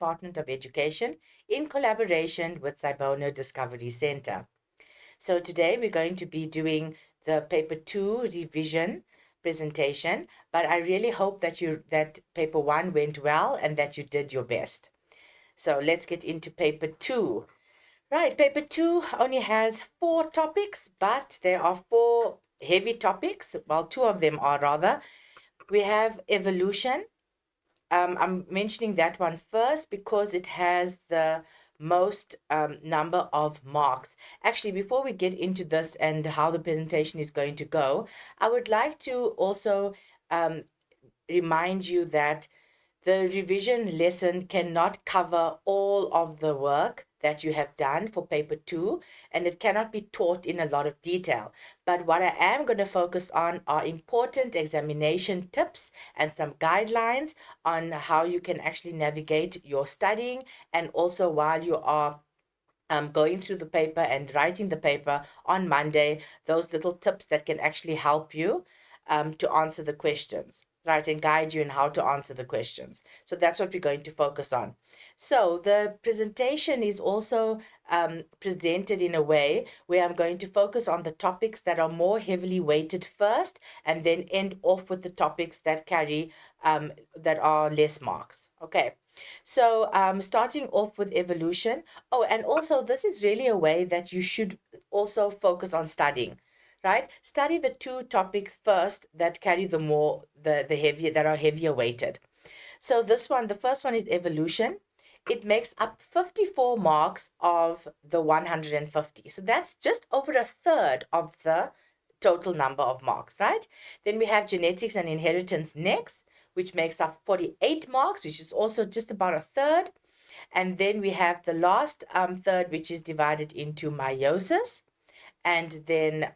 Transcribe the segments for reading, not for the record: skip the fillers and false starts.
Department of Education in collaboration with Cybono Discovery Center. So today we're going to be doing the paper 2 revision presentation, but I really hope that paper 1 went well and that you did your best. So let's get into paper 2. Right, paper 2 only has 4 topics, but there are 4 heavy topics. Well, 2 of them are rather. We have evolution. I'm mentioning that one first because it has the most number of marks. Actually, before we get into this and how the presentation is going to go, I would like to also remind you that the revision lesson cannot cover all of the work that you have done for paper 2, and it cannot be taught in a lot of detail. But what I am going to focus on are important examination tips and some guidelines on how you can actually navigate your studying, and also while you are going through the paper and writing the paper on Monday, those little tips that can actually help you to answer the questions, right, and guide you in how to answer the questions. So that's what we're going to focus on. So the presentation is also presented in a way where I'm going to focus on the topics that are more heavily weighted first, and then end off with the topics that carry that are less marks. Okay. So starting off with evolution. Oh, and also this is really a way that you should also focus on studying, right? Study the 2 topics first that carry the heavier, that are heavier weighted. So this one, the first one is evolution. It makes up 54 marks of the 150. So that's just over a third of the total number of marks, right? Then we have genetics and inheritance next, which makes up 48 marks, which is also just about a third. And then we have the last third, which is divided into meiosis. And then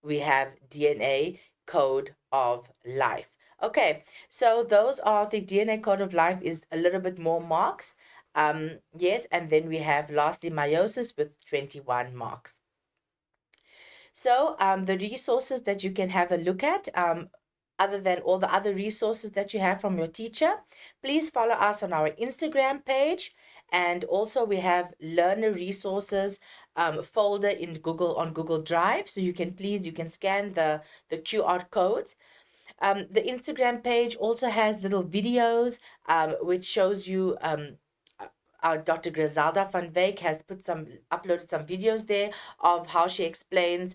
we have DNA code of life. Okay, so those are the DNA code of life is a little bit more marks. Yes, and then we have lastly meiosis with 21 marks. So the resources that you can have a look at, other than all the other resources that you have from your teacher, please follow us on our Instagram page. And also we have learner resources folder in Google Drive. So you can scan the QR codes. The Instagram page also has little videos which shows you our Dr. Griselda van Wyk has uploaded some videos there of how she explains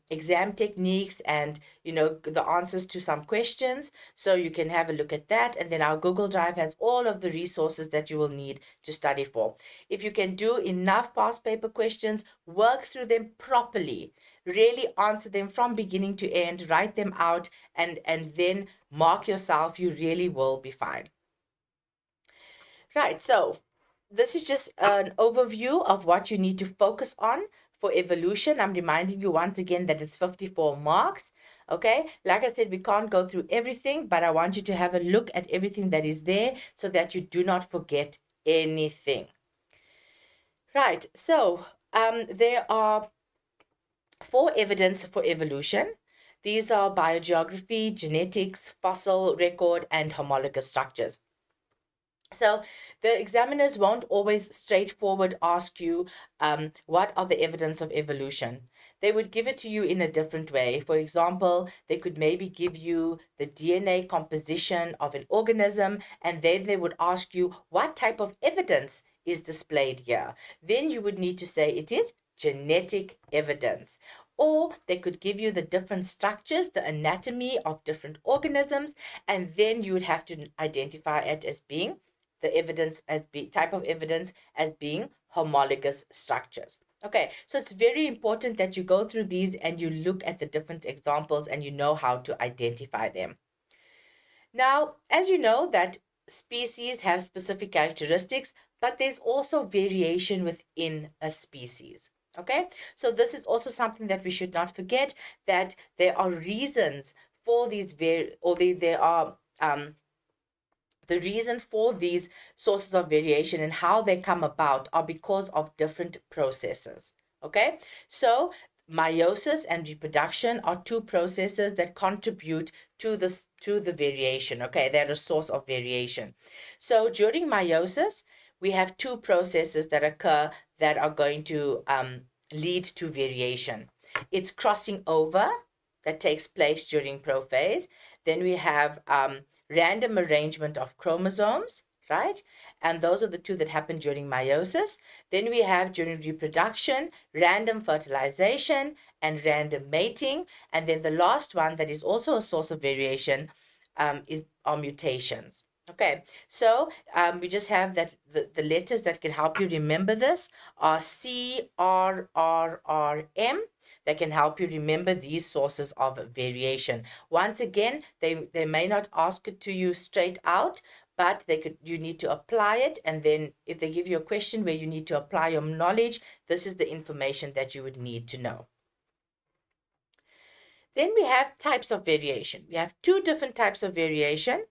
exam techniques and the answers to some questions. So you can have a look at that. And then our Google Drive has all of the resources that you will need to study for. If you can do enough past paper questions, work through them properly. Really answer them from beginning to end, write them out, and then mark yourself. You really will be fine. Right, so this is just an overview of what you need to focus on for evolution. I'm reminding you once again that it's 54 marks. Okay, like I said, we can't go through everything, but I want you to have a look at everything that is there so that you do not forget anything. Right, so there are 4 evidence for evolution. These are biogeography, genetics, fossil record, and homologous structures. So the examiners won't always straightforward ask you what are the evidence of evolution. They would give it to you in a different way. For example, they could maybe give you the DNA composition of an organism, and then they would ask you what type of evidence is displayed here. Then you would need to say it is genetic evidence. Or they could give you the different structures, the anatomy of different organisms, and then you would have to identify it as being the evidence as type of evidence as being homologous structures. Okay, so it's very important that you go through these and you look at the different examples and you know how to identify them. Now, as you know that species have specific characteristics, but there's also variation within a species. Okay, so this is also something that we should not forget, that there are reasons for these the reason for these sources of variation and how they come about are because of different processes. Okay, so meiosis and reproduction are two processes that contribute to the variation. Okay, they're a source of variation. So during meiosis, we have two processes that occur that are going to lead to variation. It's crossing over that takes place during prophase. Then we have random arrangement of chromosomes, right? And those are the two that happen during meiosis. Then we have during reproduction, random fertilization and random mating. And then the last one that is also a source of variation are mutations. Okay, so we just have that the letters that can help you remember this are C, R, R, R, M. That can help you remember these sources of variation. Once again, they may not ask it to you straight out, but you need to apply it. And then if they give you a question where you need to apply your knowledge, this is the information that you would need to know. Then we have types of variation. We have two different types of variation.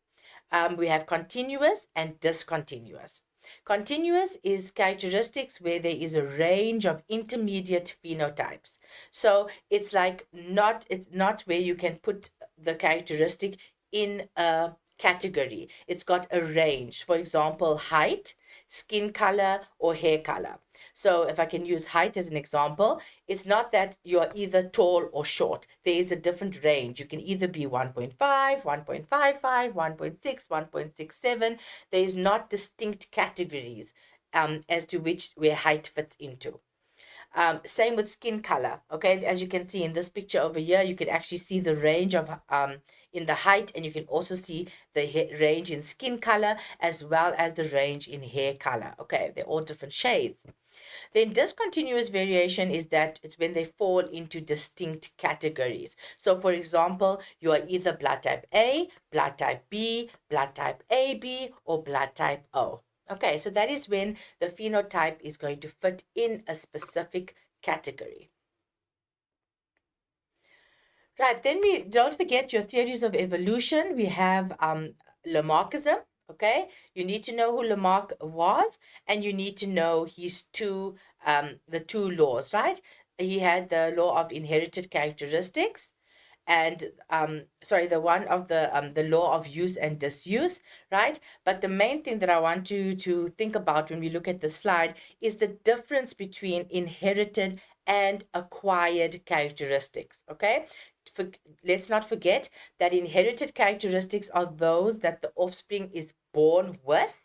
We have continuous and discontinuous. Continuous is characteristics where there is a range of intermediate phenotypes. So it's not where you can put the characteristic in a category. It's got a range. For example, height, skin color, or hair color. So if I can use height as an example, it's not that you're either tall or short. There is a different range. You can either be 1.5, 1.55, 1.6, 1.67. There is not distinct categories as to where height fits into. Same with skin color. Okay, as you can see in this picture over here, you can actually see the range of in the height, and you can also see the range in skin color as well as the range in hair color. Okay, they're all different shades. Then discontinuous variation is that it's when they fall into distinct categories. So for example, you are either blood type A, blood type B, blood type AB, or blood type O. Okay, so that is when the phenotype is going to fit in a specific category. Right, then we don't forget your theories of evolution. We have Lamarckism. Okay, you need to know who Lamarck was, and you need to know his the two laws, right? He had the law of inherited characteristics, and the law of use and disuse, right? But the main thing that I want you to think about when we look at the slide is the difference between inherited and acquired characteristics. Okay, let's not forget that inherited characteristics are those that the offspring is born with,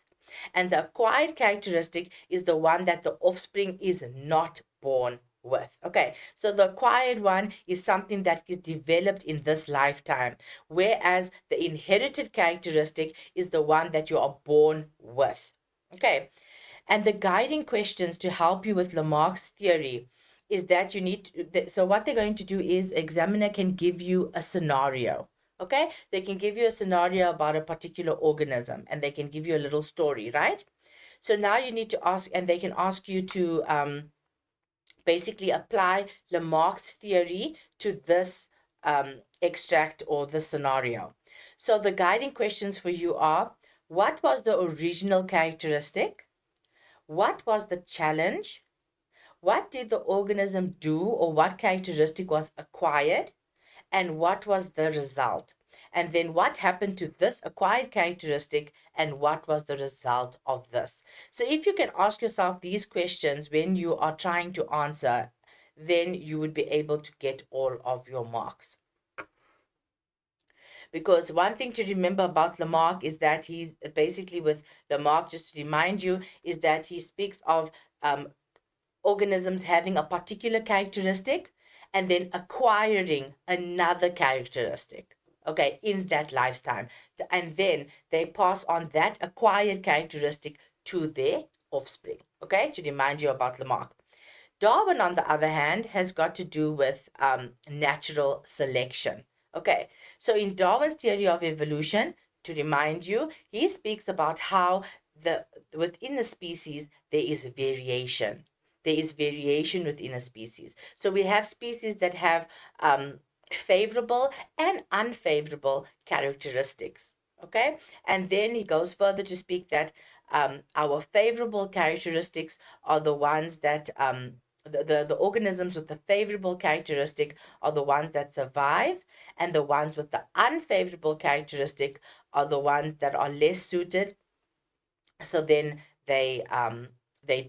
and the acquired characteristic is the one that the offspring is not born with. Okay, so the acquired one is something that is developed in this lifetime, whereas the inherited characteristic is the one that you are born with. Okay, and the guiding questions to help you with Lamarck's theory is that you need to, so what they're going to do is examiner can give you a scenario. Okay, they can give you a scenario about a particular organism, and they can give you a little story, right? So now you need to ask, and they can ask you to basically apply Lamarck's theory to this extract or the scenario. So the guiding questions for you are: what was the original characteristic? What was the challenge? What did the organism do, or what characteristic was acquired? And what was the result? And then what happened to this acquired characteristic, and what was the result of this? So if you can ask yourself these questions when you are trying to answer, then you would be able to get all of your marks. Because one thing to remember about Lamarck is that he's basically, with Lamarck, just to remind you, is that he speaks of organisms having a particular characteristic and then acquiring another characteristic, okay, in that lifetime. And then they pass on that acquired characteristic to their offspring, okay, to remind you about Lamarck. Darwin, on the other hand, has got to do with natural selection. Okay, so in Darwin's theory of evolution, to remind you, he speaks about how within the species there is variation. There is variation within a species. So we have species that have favorable and unfavorable characteristics. Okay, and then he goes further to speak that our favorable characteristics are the ones that the organisms with the favorable characteristic are the ones that survive, and the ones with the unfavorable characteristic are the ones that are less suited. So then they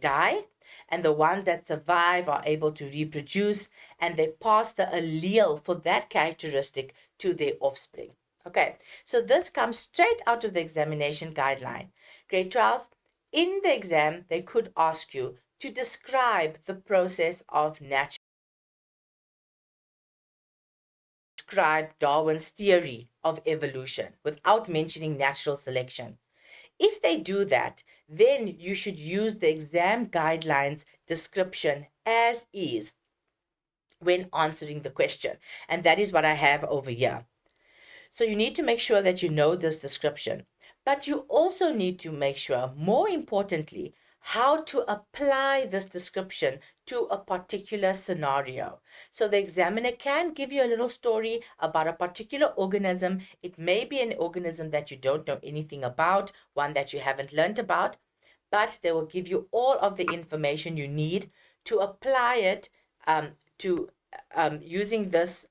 die, and the ones that survive are able to reproduce, and they pass the allele for that characteristic to their offspring. Okay, so this comes straight out of the examination guideline. Grade 12, in the exam, they could ask you to describe the process of natural, describe Darwin's theory of evolution without mentioning natural selection. If they do that, then you should use the exam guidelines description as is when answering the question. And that is what I have over here. So you need to make sure that you know this description, but you also need to make sure, more importantly, how to apply this description to a particular scenario. So the examiner can give you a little story about a particular organism. It may be an organism that you don't know anything about, one that you haven't learned about, but they will give you all of the information you need to apply it to using this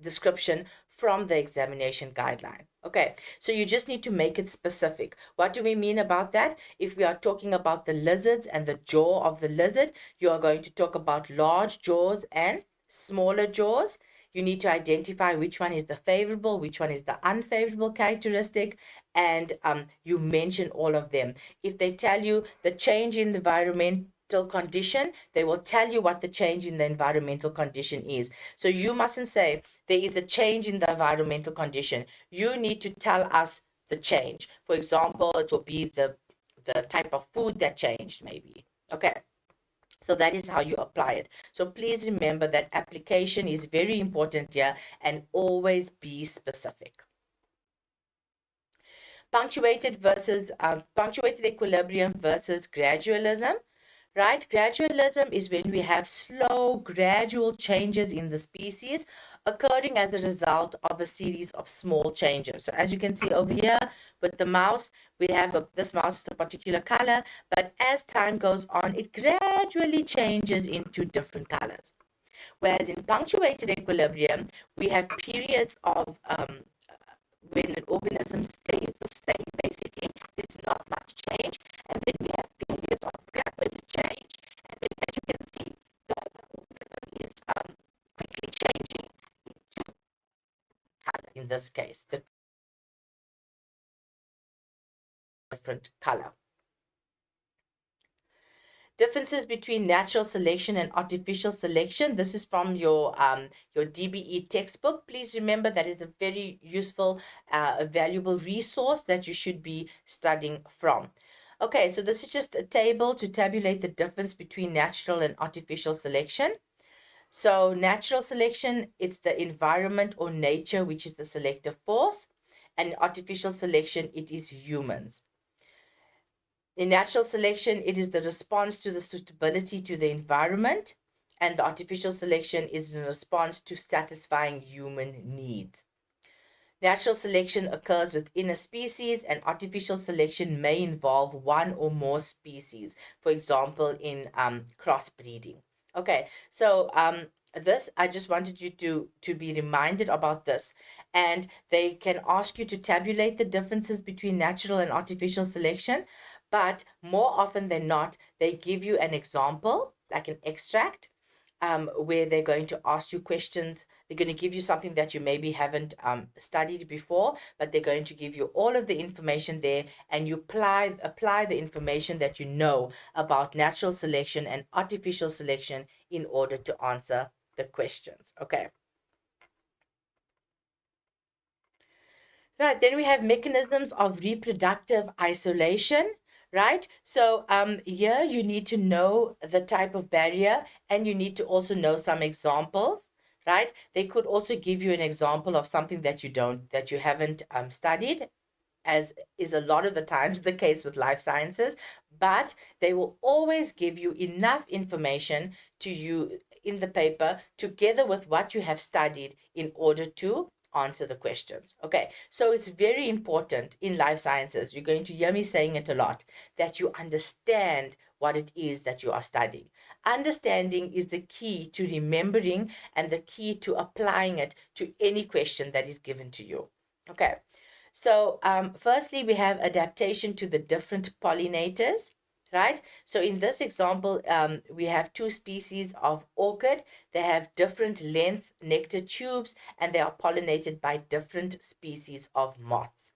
description from the examination guideline. Okay, so you just need to make it specific. What do we mean about that? If we are talking about the lizards and the jaw of the lizard, you are going to talk about large jaws and smaller jaws. You need to identify which one is the favorable, which one is the unfavorable characteristic, and you mention all of them. If they tell you the change in the environmental condition, they will tell you what the change in the environmental condition is. So you mustn't say there is a change in the environmental condition. You need to tell us the change. For example, it will be the type of food that changed, maybe. Okay. So that is how you apply it. So please remember that application is very important here, and always be specific. Punctuated equilibrium versus gradualism. Right? Gradualism is when we have slow, gradual changes in the species occurring as a result of a series of small changes. So as you can see over here with the mouse, we have this mouse is a particular color, but as time goes on, it gradually changes into different colors. Whereas in punctuated equilibrium, we have periods of when an organism stays the same, basically, there's not much change, and then we have periods of rapid change, and then as you can see, the organism is quickly changing into color. In this case, the different color. Differences between natural selection and artificial selection. This is from your DBE textbook. Please remember that is a very useful, valuable resource that you should be studying from. Okay, so this is just a table to tabulate the difference between natural and artificial selection. So natural selection, it's the environment or nature which is the selective force, and artificial selection, it is humans. In natural selection, it is the response to the suitability to the environment, and the artificial selection is in response to satisfying human needs. Natural selection occurs within a species, and artificial selection may involve one or more species, for example, in crossbreeding. Okay, so this, I just wanted you to be reminded about this. And they can ask you to tabulate the differences between natural and artificial selection. But more often than not, they give you an example, like an extract, where they're going to ask you questions. They're going to give you something that you maybe haven't studied before, but they're going to give you all of the information there, and you apply the information that you know about natural selection and artificial selection in order to answer the questions. Okay. Right, then we have mechanisms of reproductive isolation. Right, so here you need to know the type of barrier, and you need to also know some examples. Right, they could also give you an example of something that you haven't studied, as is a lot of the times the case with life sciences, but they will always give you enough information to you in the paper together with what you have studied in order to answer the questions. Okay, so it's very important in life sciences, you're going to hear me saying it a lot, that you understand what it is that you are studying. Understanding is the key to remembering and the key to applying it to any question that is given to you. Okay, so firstly, we have adaptation to the different pollinators, right? So in this example, we have two species of orchid. They have different length nectar tubes, and they are pollinated by different species of moths.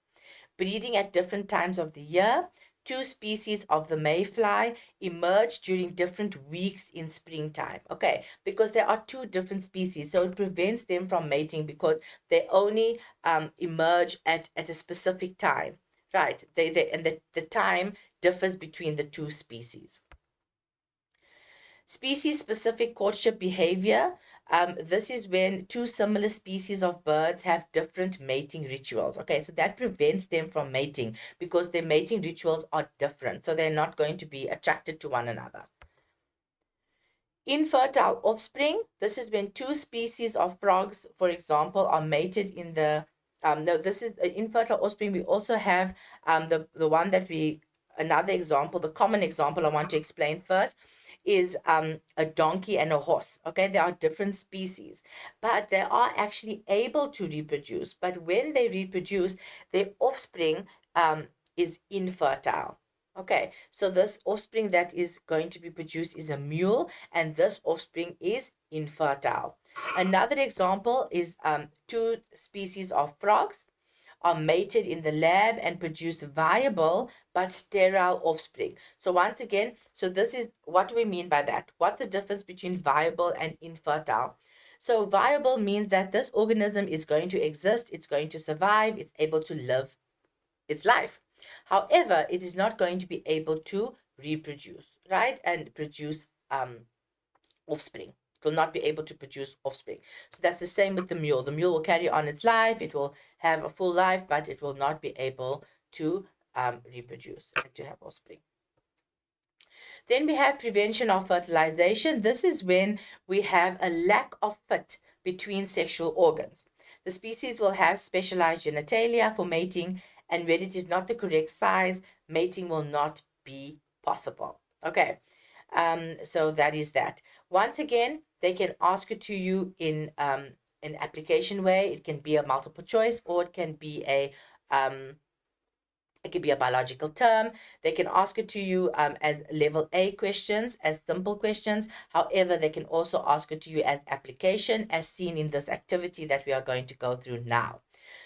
Breeding at different times of the year. Two species of the mayfly emerge during different weeks in springtime. Okay, because there are two different species, so it prevents them from mating because they only emerge at a specific time, right? The time differs between the two species. Species-specific courtship behavior. This is when two similar species of birds have different mating rituals. Okay, so that prevents them from mating because their mating rituals are different. So they're not going to be attracted to one another. Infertile offspring. This is when two species of frogs, for example, are mated in the no, this is infertile offspring. We also have the one that another example, the common example I want to explain first is a donkey and a horse. Okay, they are different species, but they are actually able to reproduce. But when they reproduce, their offspring is infertile. Okay, so this offspring that is going to be produced is a mule, and this offspring is infertile. Another example is two species of frogs are mated in the lab and produce viable but sterile offspring. So once again, so this is what do we mean by that? What's the difference between viable and infertile? So viable means that this organism is going to exist, it's going to survive, it's able to live its life. However, it is not going to be able to reproduce, right? And produce offspring. It will not be able to produce offspring. So that's the same with the mule. The mule will carry on its life. It will have a full life, but it will not be able to reproduce and to have offspring. Then we have prevention of fertilization. This is when we have a lack of fit between sexual organs. The species will have specialized genitalia for mating, and when it is not the correct size, mating will not be possible. Okay, so that is that. Once again, they can ask it to you in an application way. It can be a multiple choice, or it can be a biological term. They can ask it to you as level A questions, as simple questions. However, they can also ask it to you as application, as seen in this activity that we are going to go through now.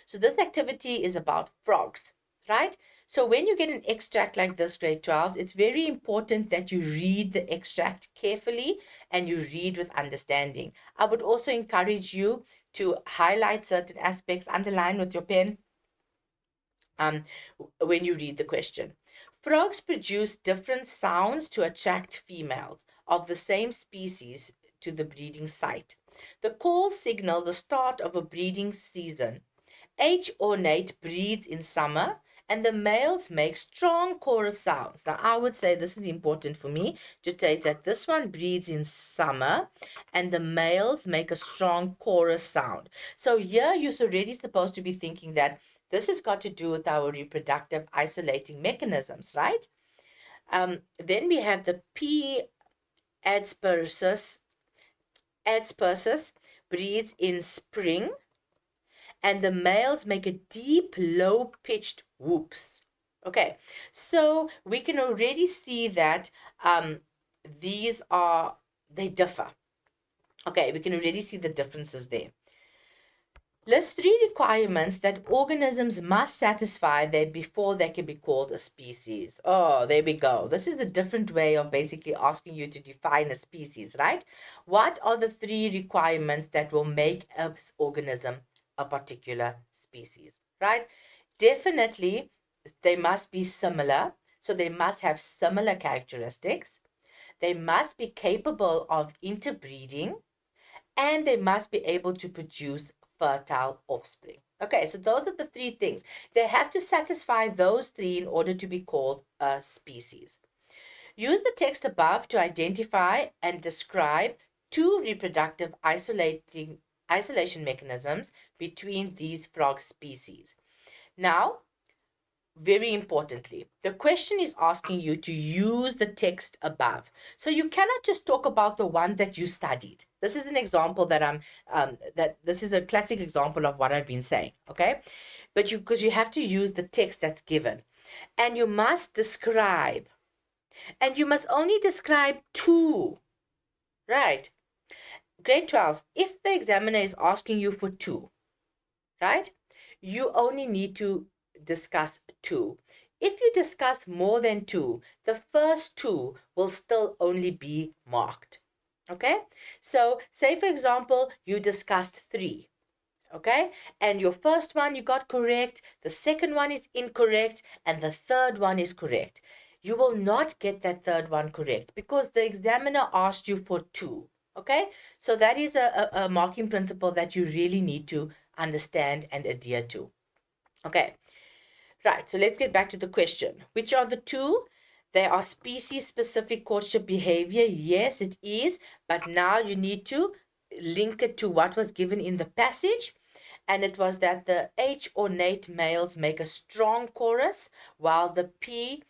So this activity is about frogs, right? So when you get an extract like this, grade 12, it's very important that you read the extract carefully and you read with understanding. I would also encourage you to highlight certain aspects, underline with your pen, when you read the question. Frogs produce different sounds to attract females of the same species to the breeding site. The calls signal the start of a breeding season. H ornate breeds in summer, and the males make strong chorus sounds. Now, I would say this is important for me to take that this one breeds in summer, and the males make a strong chorus sound. So here you're already supposed to be thinking that this has got to do with our reproductive isolating mechanisms, right? Then we have the P. adspersus breeds in spring, and the males make a deep, low-pitched whoops. Okay, so we can already see that they differ. Okay, we can already see the differences there. List 3 requirements that organisms must satisfy before they can be called a species. Oh, there we go. This is a different way of basically asking you to define a species, right? What are the 3 requirements that will make an organism a particular species, right? Definitely, they must be similar. So they must have similar characteristics. They must be capable of interbreeding, and they must be able to produce fertile offspring. Okay, so those are the 3 things. They have to satisfy those 3 in order to be called a species. Use the text above to identify and describe 2 reproductive isolation mechanisms between these frog species. Now, very importantly, the question is asking you to use the text above. So you cannot just talk about the one that you studied. This is an example that this is a classic example of what I've been saying, okay? But because you have to use the text that's given, and you must describe, and you must only describe two, right? Grade 12, if the examiner is asking you for two, right? You only need to discuss two. If you discuss more than two, the first two will still only be marked. Okay? So, say for example, you discussed three. Okay? And your first one you got correct, the second one is incorrect, and the third one is correct. You will not get that third one correct because the examiner asked you for two. Okay? So, that is a marking principle that you really need to understand and adhere to. Okay, right. So let's get back to the question. Which are the two? They are species-specific courtship behavior. Yes, it is. But now you need to link it to what was given in the passage. And it was that the H ornate males make a strong chorus, while the P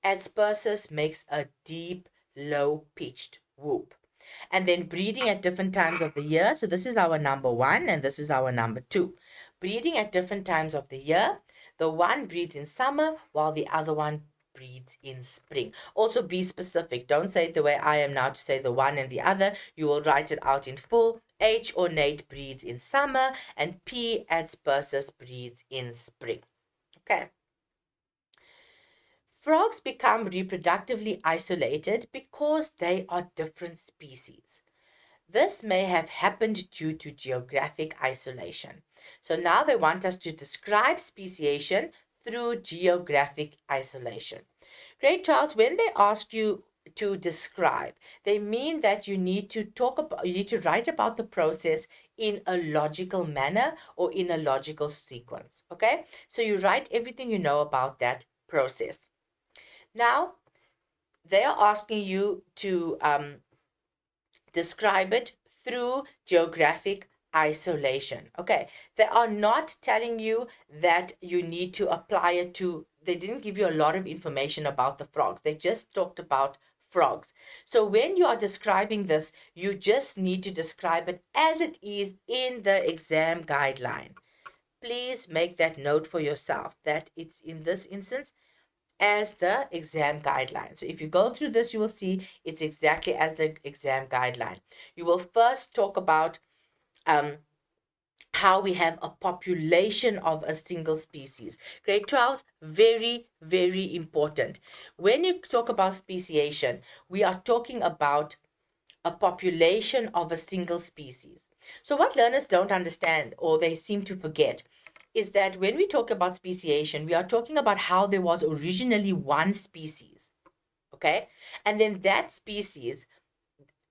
adspersus makes a deep, low-pitched whoop. And then breeding at different times of the year. So this is our number one, and this is our number two. Breeding at different times of the year. The one breeds in summer, while the other one breeds in spring. Also be specific. Don't say it the way I am now to say the one and the other. You will write it out in full. H ornate breeds in summer, and P adspersus breeds in spring. Okay. Frogs become reproductively isolated because they are different species. This may have happened due to geographic isolation. So now they want us to describe speciation through geographic isolation. Grade 12, when they ask you to describe, they mean that you need to write about the process in a logical manner or in a logical sequence. Okay, so you write everything you know about that process. Now, they are asking you to describe it through geographic isolation. Okay, they are not telling you that you need to apply it to, they didn't give you a lot of information about the frogs. They just talked about frogs. So when you are describing this, you just need to describe it as it is in the exam guideline. Please make that note for yourself that it's in this instance as the exam guideline. So if you go through this, you will see it's exactly as the exam guideline. You will first talk about how we have a population of a single species. Grade 12, very, very important. When you talk about speciation, we are talking about a population of a single species. So what learners don't understand, or they seem to forget, is that when we talk about speciation, we are talking about how there was originally one species, okay? And then that species,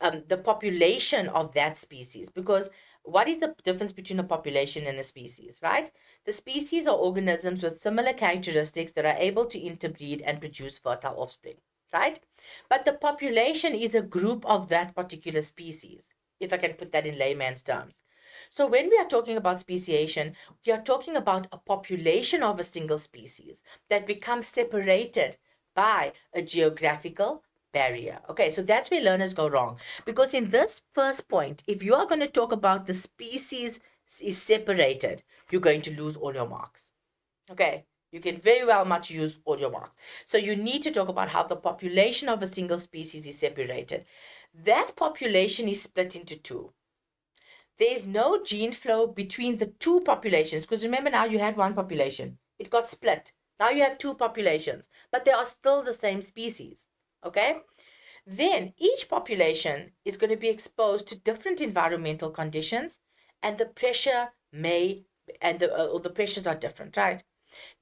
the population of that species, because what is the difference between a population and a species, right? The species are organisms with similar characteristics that are able to interbreed and produce fertile offspring, right? But the population is a group of that particular species, if I can put that in layman's terms. So when we are talking about speciation, we are talking about a population of a single species that becomes separated by a geographical barrier. Okay, so that's where learners go wrong. Because in this first point, if you are going to talk about the species is separated, you're going to lose all your marks. Okay, you can very well much use all your marks. So you need to talk about how the population of a single species is separated. That population is split into two. There is no gene flow between the two populations, because remember now you had one population. It got split. Now you have two populations, but they are still the same species. Okay? Then each population is going to be exposed to different environmental conditions, and the pressure the pressures are different, right?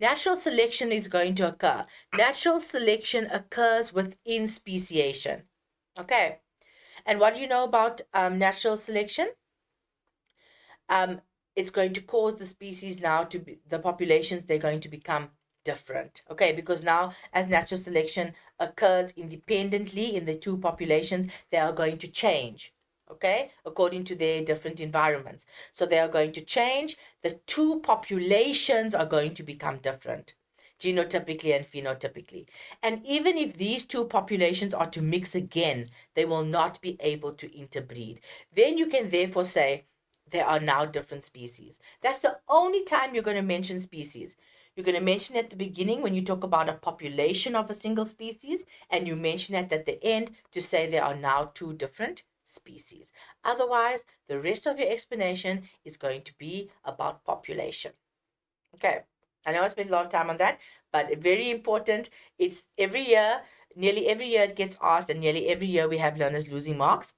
Natural selection is going to occur. Natural selection occurs within speciation. Okay? And what do you know about natural selection? It's going to cause the species now to be, the populations, they're going to become different. Okay, because now as natural selection occurs independently in the two populations, they are going to change. Okay, according to their different environments. So they are going to change. The two populations are going to become different. genotypically and phenotypically. And even if these two populations are to mix again, they will not be able to interbreed. Then you can therefore say there are now different species. That's the only time you're going to mention species. You're going to mention at the beginning when you talk about a population of a single species, and you mention it at the end to say there are now two different species. Otherwise, the rest of your explanation is going to be about population. Okay, I know I spent a lot of time on that, but very important. It's every year, nearly every year it gets asked, and nearly every year we have learners losing marks.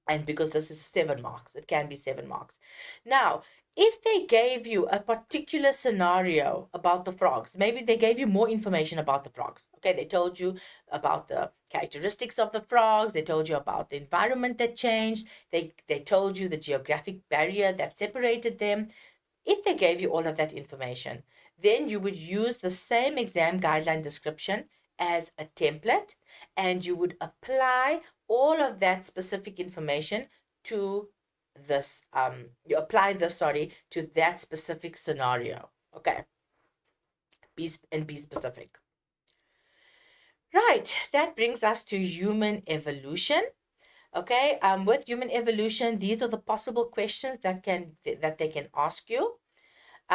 And because this is 7 marks, it can be 7 marks. Now, if they gave you a particular scenario about the frogs, maybe they gave you more information about the frogs. Okay, they told you about the characteristics of the frogs. They told you about the environment that changed. They told you the geographic barrier that separated them. If they gave you all of that information, then you would use the same exam guideline description as a template, and you would apply all of that specific information to this, you apply this, to that specific scenario. Okay. Be specific. Right, that brings us to human evolution. Okay, with human evolution, these are the possible questions that they can ask you.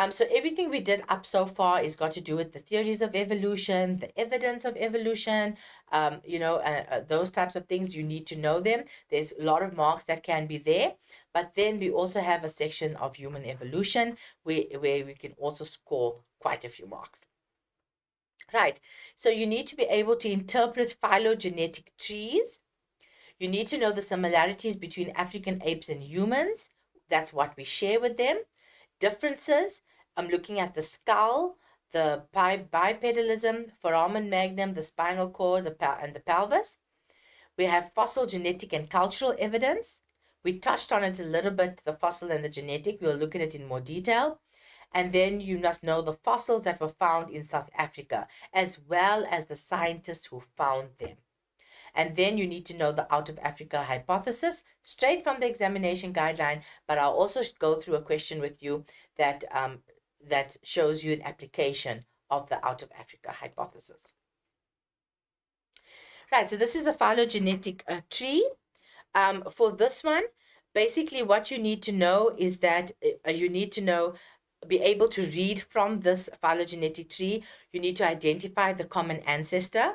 So everything we did up so far is got to do with the theories of evolution, the evidence of evolution, those types of things. You need to know them. There's a lot of marks that can be there, but then we also have a section of human evolution where we can also score quite a few marks. Right, so you need to be able to interpret phylogenetic trees. You need to know the similarities between African apes and humans. That's what we share with them. Differences, I'm looking at the skull, the bipedalism, foramen magnum, the spinal cord, and the pelvis. We have fossil, genetic, and cultural evidence. We touched on it a little bit, the fossil and the genetic. We'll look at it in more detail. And then you must know the fossils that were found in South Africa, as well as the scientists who found them. And then you need to know the out of Africa hypothesis, straight from the examination guideline, but I'll also go through a question with you that, that shows you an application of the out of Africa hypothesis. Right, so this is a phylogenetic tree. For this one, basically what you need to know is that you need to be able to read from this phylogenetic tree. You need to identify the common ancestor.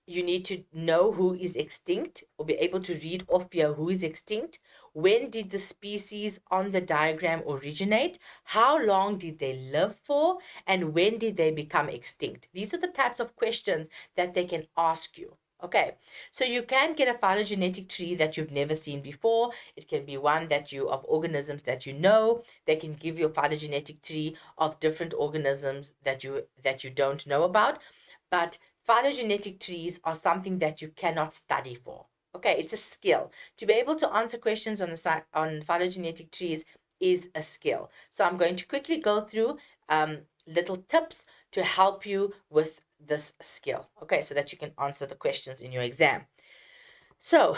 You need to know who is extinct, or be able to read off here who is extinct. When did the species on the diagram originate? How long did they live for? And when did they become extinct? These are the types of questions that they can ask you. Okay, so you can get a phylogenetic tree that you've never seen before. It can be one of organisms that you know. They can give you a phylogenetic tree of different organisms that you don't know about. But phylogenetic trees are something that you cannot study for. Okay, it's a skill. To be able to answer questions on phylogenetic trees is a skill. So I'm going to quickly go through little tips to help you with this skill. Okay, so that you can answer the questions in your exam. So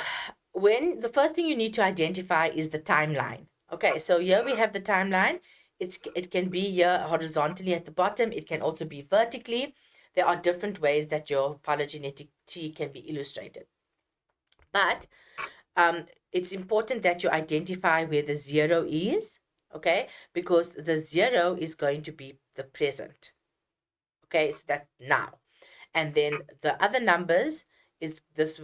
the first thing you need to identify is the timeline. Okay, so here we have the timeline. It can be here horizontally at the bottom. It can also be vertically. There are different ways that your phylogenetic tree can be illustrated. But it's important that you identify where the 0 is, okay? Because the 0 is going to be the present. Okay, so that's now. And then the other numbers is this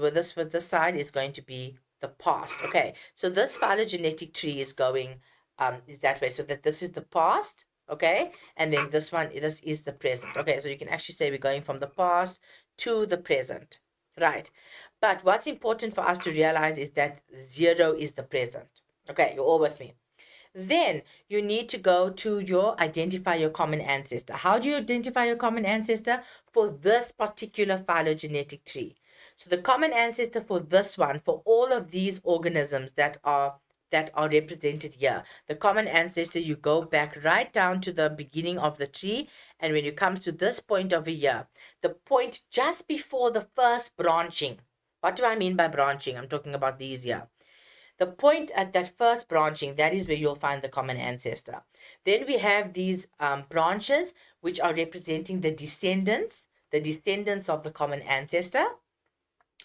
side is going to be the past. Okay, so this phylogenetic tree is going is that way. So that this is the past. Okay, and then this is the present. Okay, so you can actually say we're going from the past to the present, right? But what's important for us to realize is that 0 is the present. Okay, you're all with me. Then you need to go to identify your common ancestor. How do you identify your common ancestor for this particular phylogenetic tree? So the common ancestor for this one, for all of these organisms that are represented here, the common ancestor, you go back right down to the beginning of the tree, and when you come to this point over here, the point just before the first branching. What do I mean by branching? I'm talking about these here. The point at that first branching, that is where you'll find the common ancestor. Then we have these branches which are representing the descendants of the common ancestor.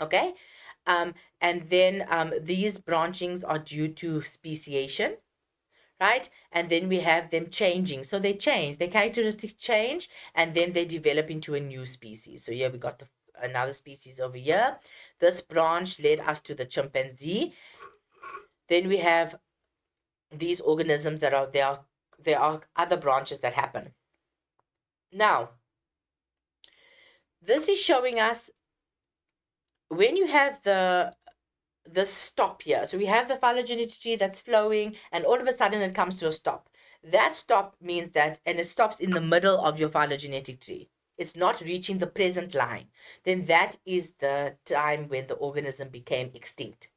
Okay, and then these branchings are due to speciation, right? And then we have them changing. So they change, their characteristics change, and then they develop into a new species. So here we got another species over here. This branch led us to the chimpanzee. Then we have these organisms that are there are other branches that happen. Now, this is showing us when you have the stop here. So we have the phylogenetic tree that's flowing, and all of a sudden it comes to a stop. That stop means that, and it stops in the middle of your phylogenetic tree. It's not reaching the present line. Then that is the time when the organism became extinct.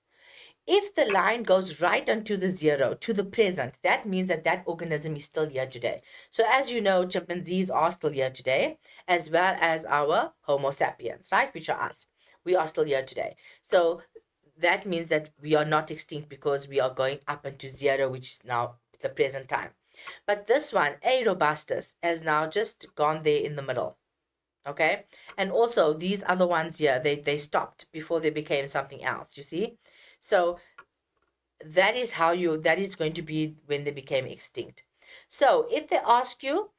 If the line goes right onto the zero, to the present, that means that that organism is still here today. So as you know, chimpanzees are still here today, as well as our Homo sapiens, right, which are us. We are still here today. So that means that we are not extinct because we are going up into zero, which is now the present time. But this one, A. robustus, has now just gone there in the middle. Okay, and also these other ones here, they stopped before they became something else, you see. So that is going to be when they became extinct. So if they ask you,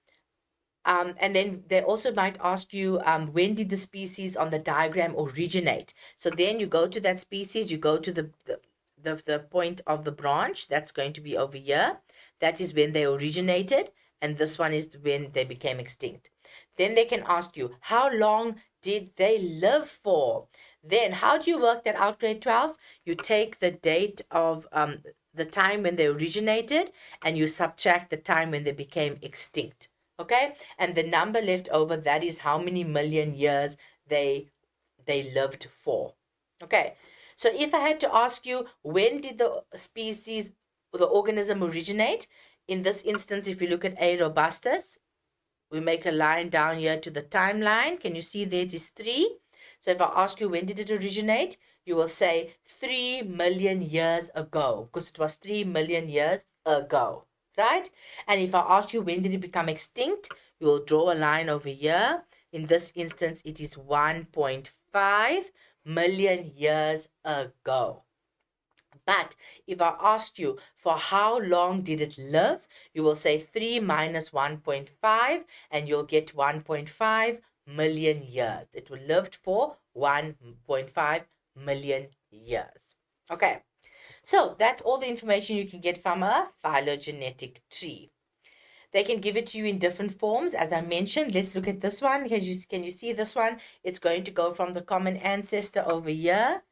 and then they also might ask you, when did the species on the diagram originate? So then you go to that species, you go to the point of the branch, that's going to be over here. That is when they originated, and this one is when they became extinct. Then they can ask you, how long did they live for? Then how do you work that out, grade 12s? You take the date of the time when they originated, and you subtract the time when they became extinct. Okay, and the number left over, that is how many million years they lived for. Okay, so if I had to ask you, when did the species, the organism originate? In this instance, if you look at A. robustus, we make a line down here to the timeline. Can you see there it is 3? So if I ask you, when did it originate? You will say 3 million years ago, because it was 3 million years ago. Right? And if I ask you, when did it become extinct? You will draw a line over here. In this instance, it is 1.5 million years ago. But if I asked you, for how long did it live? You will say 3 minus 1.5, and you'll get 1.5 million years. It will lived for 1.5 million years. Okay. So that's all the information you can get from a phylogenetic tree. They can give it to you in different forms. As I mentioned, let's look at this one. Can you see this one? It's going to go from the common ancestor over here.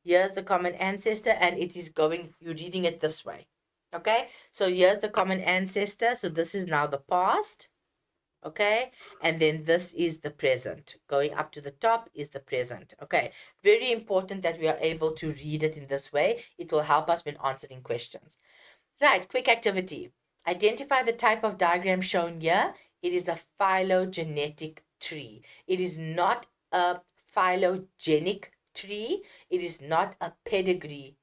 Here's the common ancestor, and it is going, you're reading it this way. Okay, so here's the common ancestor. So this is now the past. Okay, and then this is the present. Going up to the top is the present. Okay, very important that we are able to read it in this way. It will help us when answering questions. Right, quick activity. Identify the type of diagram shown here. It is a phylogenetic tree. It is not a phylogenic tree. It is not a pedigree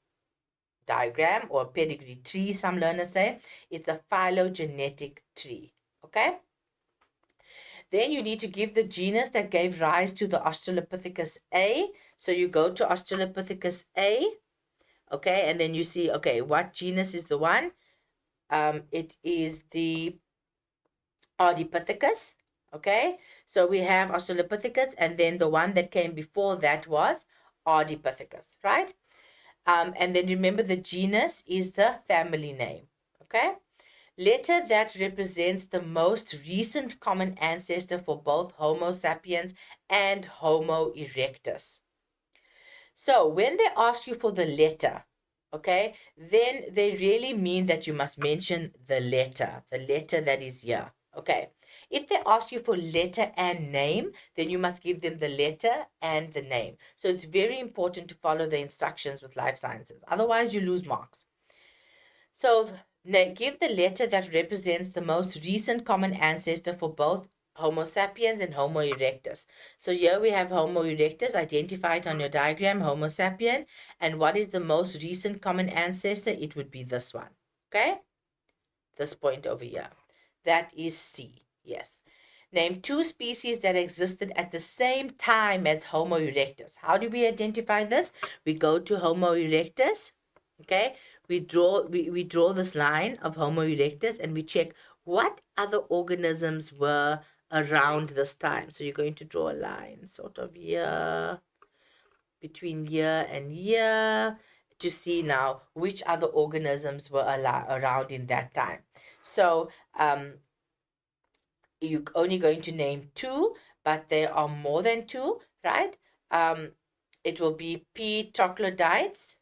diagram or pedigree tree, some learners say. It's a phylogenetic tree. Okay? Then you need to give the genus that gave rise to the Australopithecus A. So you go to Australopithecus A, okay, and then you see, okay, what genus is the one? It is the Ardipithecus, okay? So we have Australopithecus, and then the one that came before that was Ardipithecus, right? And then remember, the genus is the family name, okay? Letter that represents the most recent common ancestor for both Homo sapiens and Homo erectus. So when they ask you for the letter, okay, then they really mean that you must mention the letter that is here, okay. If they ask you for letter and name, then you must give them the letter and the name. So it's very important to follow the instructions with life sciences. Otherwise, you lose marks. So give the letter that represents the most recent common ancestor for both Homo sapiens and Homo erectus. So here we have Homo erectus, identify it on your diagram, Homo sapien. And what is the most recent common ancestor? It would be this one, okay? This point over here. That is C, yes. Name 2 species that existed at the same time as Homo erectus. How do we identify this? We go to Homo erectus, okay? We draw this line of Homo erectus and we check what other organisms were around this time. So you're going to draw a line sort of here, between here and here, to see now which other organisms were around in that time. So you're only going to name 2, but there are more than 2, right? It will be P. troglodytes.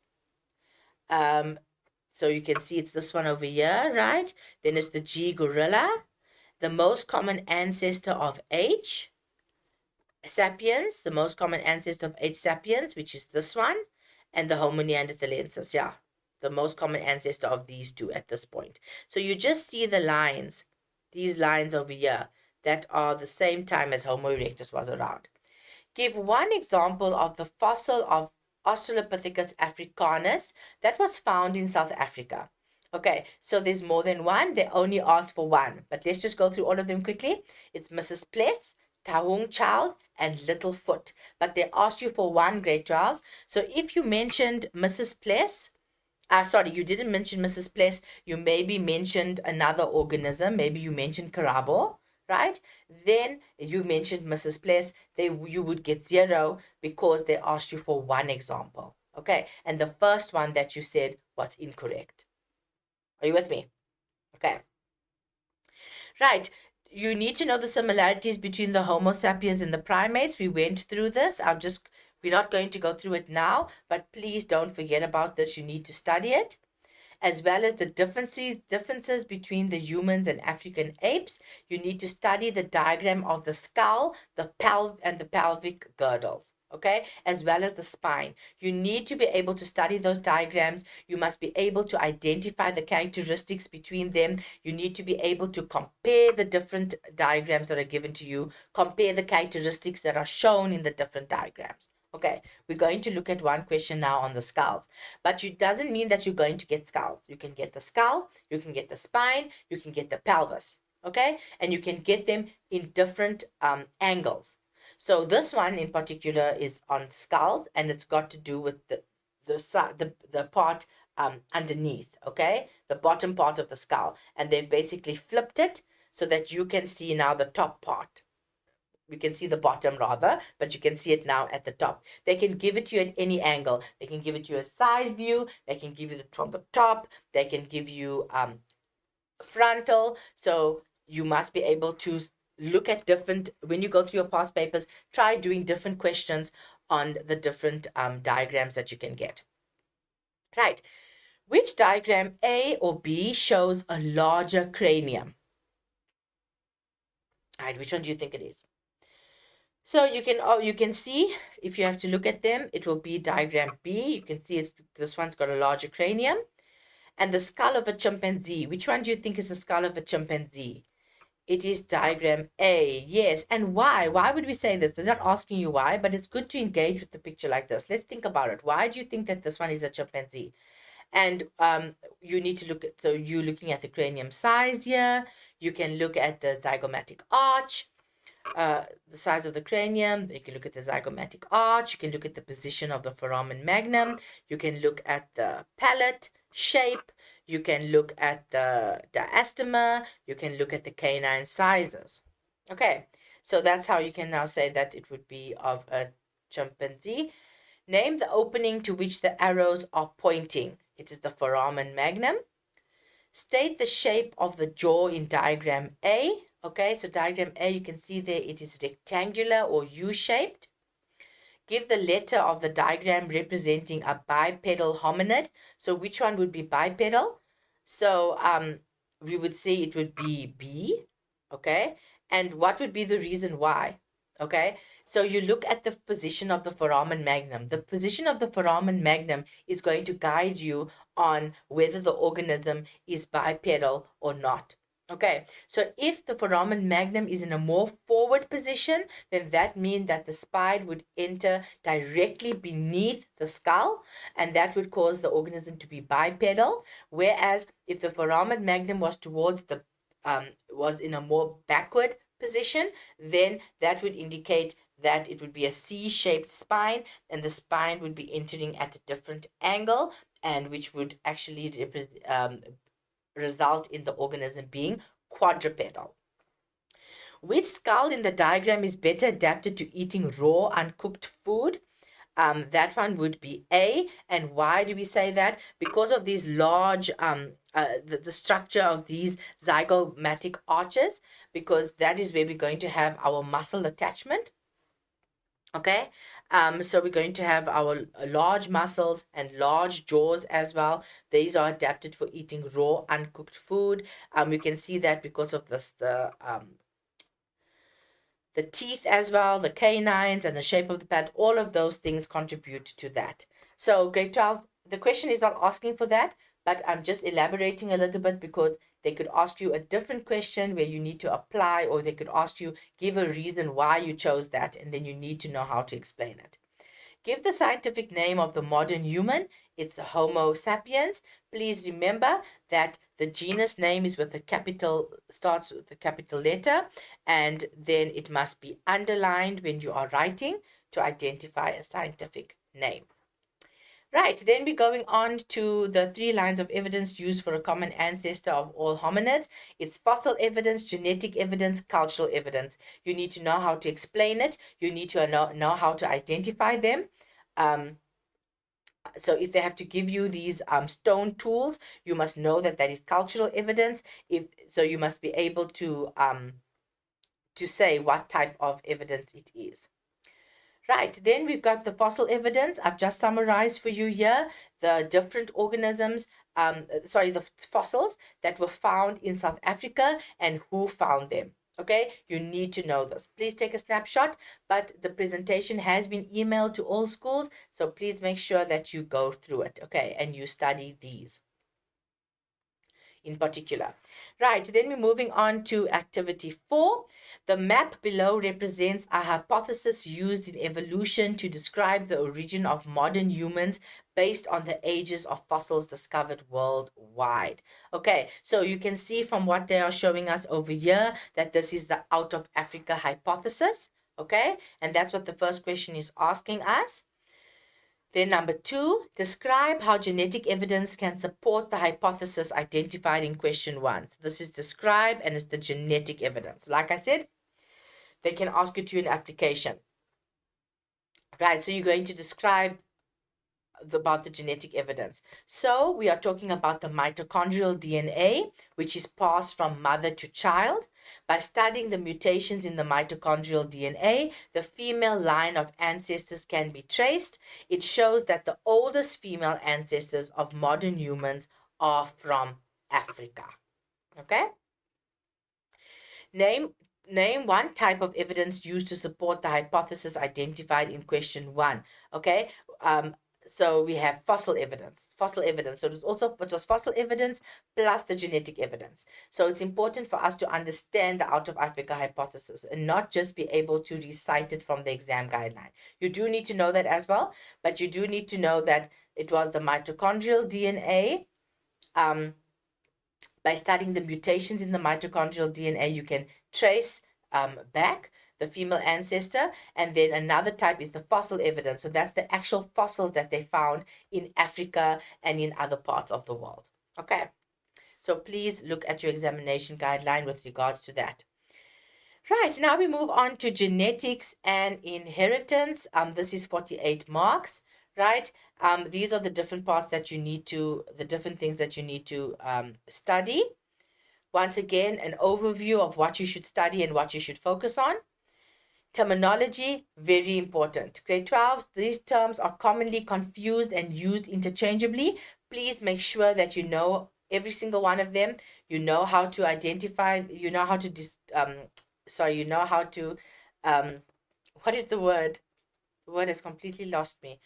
So you can see it's this one over here, right? Then it's the G. gorilla, the most common ancestor of H. sapiens, the most common ancestor of H. sapiens, which is this one, and the Homo neanderthalensis, yeah, the most common ancestor of these 2 at this point. So you just see the lines, these lines over here, that are the same time as Homo erectus was around. Give one example of the fossil of Australopithecus africanus that was found in South Africa. Okay, so there's more than one. They only asked for one, but let's just go through all of them quickly. It's Mrs. Pless, Tahung Child, and Littlefoot. But they asked you for one, grade 12s. So if you mentioned Mrs. Pless, sorry, you didn't mention Mrs. Pless, you maybe mentioned another organism. Maybe you mentioned Karabo, right? Then you mentioned Mrs. Pless, you would get 0 because they asked you for one example. Okay, and the first one that you said was incorrect. Are you with me? Okay. Right. You need to know the similarities between the Homo sapiens and the primates. We went through this. We're not going to go through it now, but please don't forget about this. You need to study it, as well as the differences between the humans and African apes. You need to study the diagram of the skull, the pelvic girdles, okay, as well as the spine. You need to be able to study those diagrams. You must be able to identify the characteristics between them. You need to be able to compare the different diagrams that are given to you, compare the characteristics that are shown in the different diagrams. Okay, we're going to look at one question now on the skulls, but it doesn't mean that you're going to get skulls. You can get the skull, you can get the spine, you can get the pelvis, okay? And you can get them in different angles. So this one in particular is on skulls, and it's got to do with the part underneath, okay? The bottom part of the skull, and they've basically flipped it so that you can see now the top part. We can see the bottom rather, but you can see it now at the top. They can give it to you at any angle. They can give it to you a side view. They can give it from the top. They can give you frontal. So you must be able to look at different, when you go through your past papers, try doing different questions on the different diagrams that you can get. Right. Which diagram, A or B, shows a larger cranium? All right, which one do you think it is? So you can see, if you have to look at them, it will be diagram B. You can see this one's got a larger cranium. And the skull of a chimpanzee. Which one do you think is the skull of a chimpanzee? It is diagram A. Yes. And why? Why would we say this? They're not asking you why, but it's good to engage with the picture like this. Let's think about it. Why do you think that this one is a chimpanzee? And you need to look at, so you're looking at the cranium size here. You can look at the zygomatic arch. The size of the cranium. You can look at the zygomatic arch. You can look at the position of the foramen magnum. You can look at the palate shape. You can look at the diastema. You can look at the canine sizes. Okay, so that's how you can now say that it would be of a chimpanzee. Name the opening to which the arrows are pointing. It is the foramen magnum. State the shape of the jaw in diagram A. Okay, so diagram A, you can see there it is rectangular or U-shaped. Give the letter of the diagram representing a bipedal hominid. So which one would be bipedal? So we would say it would be B. Okay, and what would be the reason why? Okay, so you look at the position of the foramen magnum. The position of the foramen magnum is going to guide you on whether the organism is bipedal or not. Okay, so if the foramen magnum is in a more forward position, then that means that the spine would enter directly beneath the skull, and that would cause the organism to be bipedal. Whereas if the foramen magnum was towards the was in a more backward position, then that would indicate that it would be a C-shaped spine, and the spine would be entering at a different angle, and which would actually result in the organism being quadrupedal. Which skull in the diagram is better adapted to eating raw, uncooked food? That one would be A. And why do we say that? Because of these large, the structure of these zygomatic arches, because that is where we're going to have our muscle attachment. Okay, so we're going to have our large muscles and large jaws as well. These are adapted for eating raw, uncooked food. We can see that because of this, the teeth as well, the canines, and the shape of the pad. All of those things contribute to that. So grade 12, the question is not asking for that, but I'm just elaborating a little bit because they could ask you a different question where you need to apply, or they could ask you, give a reason why you chose that, and then you need to know how to explain it. Give the scientific name of the modern human. It's Homo sapiens. Please remember that the genus name is with a capital, starts with a capital letter, and then it must be underlined when you are writing to identify a scientific name. Right, then we're going on to the 3 lines of evidence used for a common ancestor of all hominids. It's fossil evidence, genetic evidence, cultural evidence. You need to know how to explain it. You need to know how to identify them. So if they have to give you these stone tools, you must know that that is cultural evidence. So you must be able to say what type of evidence it is. Right, then we've got the fossil evidence. I've just summarized for you here the different organisms, the fossils that were found in South Africa and who found them. Okay, you need to know this. Please take a snapshot, but the presentation has been emailed to all schools, so please make sure that you go through it, okay, and you study these in particular. Right, then we're moving on to activity 4. The map below represents a hypothesis used in evolution to describe the origin of modern humans based on the ages of fossils discovered worldwide. Okay, so you can see from what they are showing us over here that this is the out of Africa hypothesis. Okay, and that's what the first question is asking us. Then number 2, describe how genetic evidence can support the hypothesis identified in question 1. So this is describe, and it's the genetic evidence. Like I said, they can ask you to an application. Right, so you're going to describe about the genetic evidence. So we are talking about the mitochondrial DNA, which is passed from mother to child. By studying the mutations in the mitochondrial DNA, the female line of ancestors can be traced. It shows that the oldest female ancestors of modern humans are from Africa. Okay? Name one type of evidence used to support the hypothesis identified in question 1. Okay? So we have fossil evidence. So it was fossil evidence plus the genetic evidence. So it's important for us to understand the out of Africa hypothesis and not just be able to recite it from the exam guideline. You do need to know that as well, but you do need to know that it was the mitochondrial DNA. By studying the mutations in the mitochondrial DNA, you can trace back the female ancestor, and then another type is the fossil evidence. So that's the actual fossils that they found in Africa and in other parts of the world. Okay, so please look at your examination guideline with regards to that. Right, now we move on to genetics and inheritance. This is 48 marks, right? These are the different parts that you need to, the different things that you need to study. Once again, an overview of what you should study and what you should focus on. Terminology, very important. Grade 12, these terms are commonly confused and used interchangeably. Please make sure that you know every single one of them. You know how to identify, you know how to, what is the word? The word has completely lost me.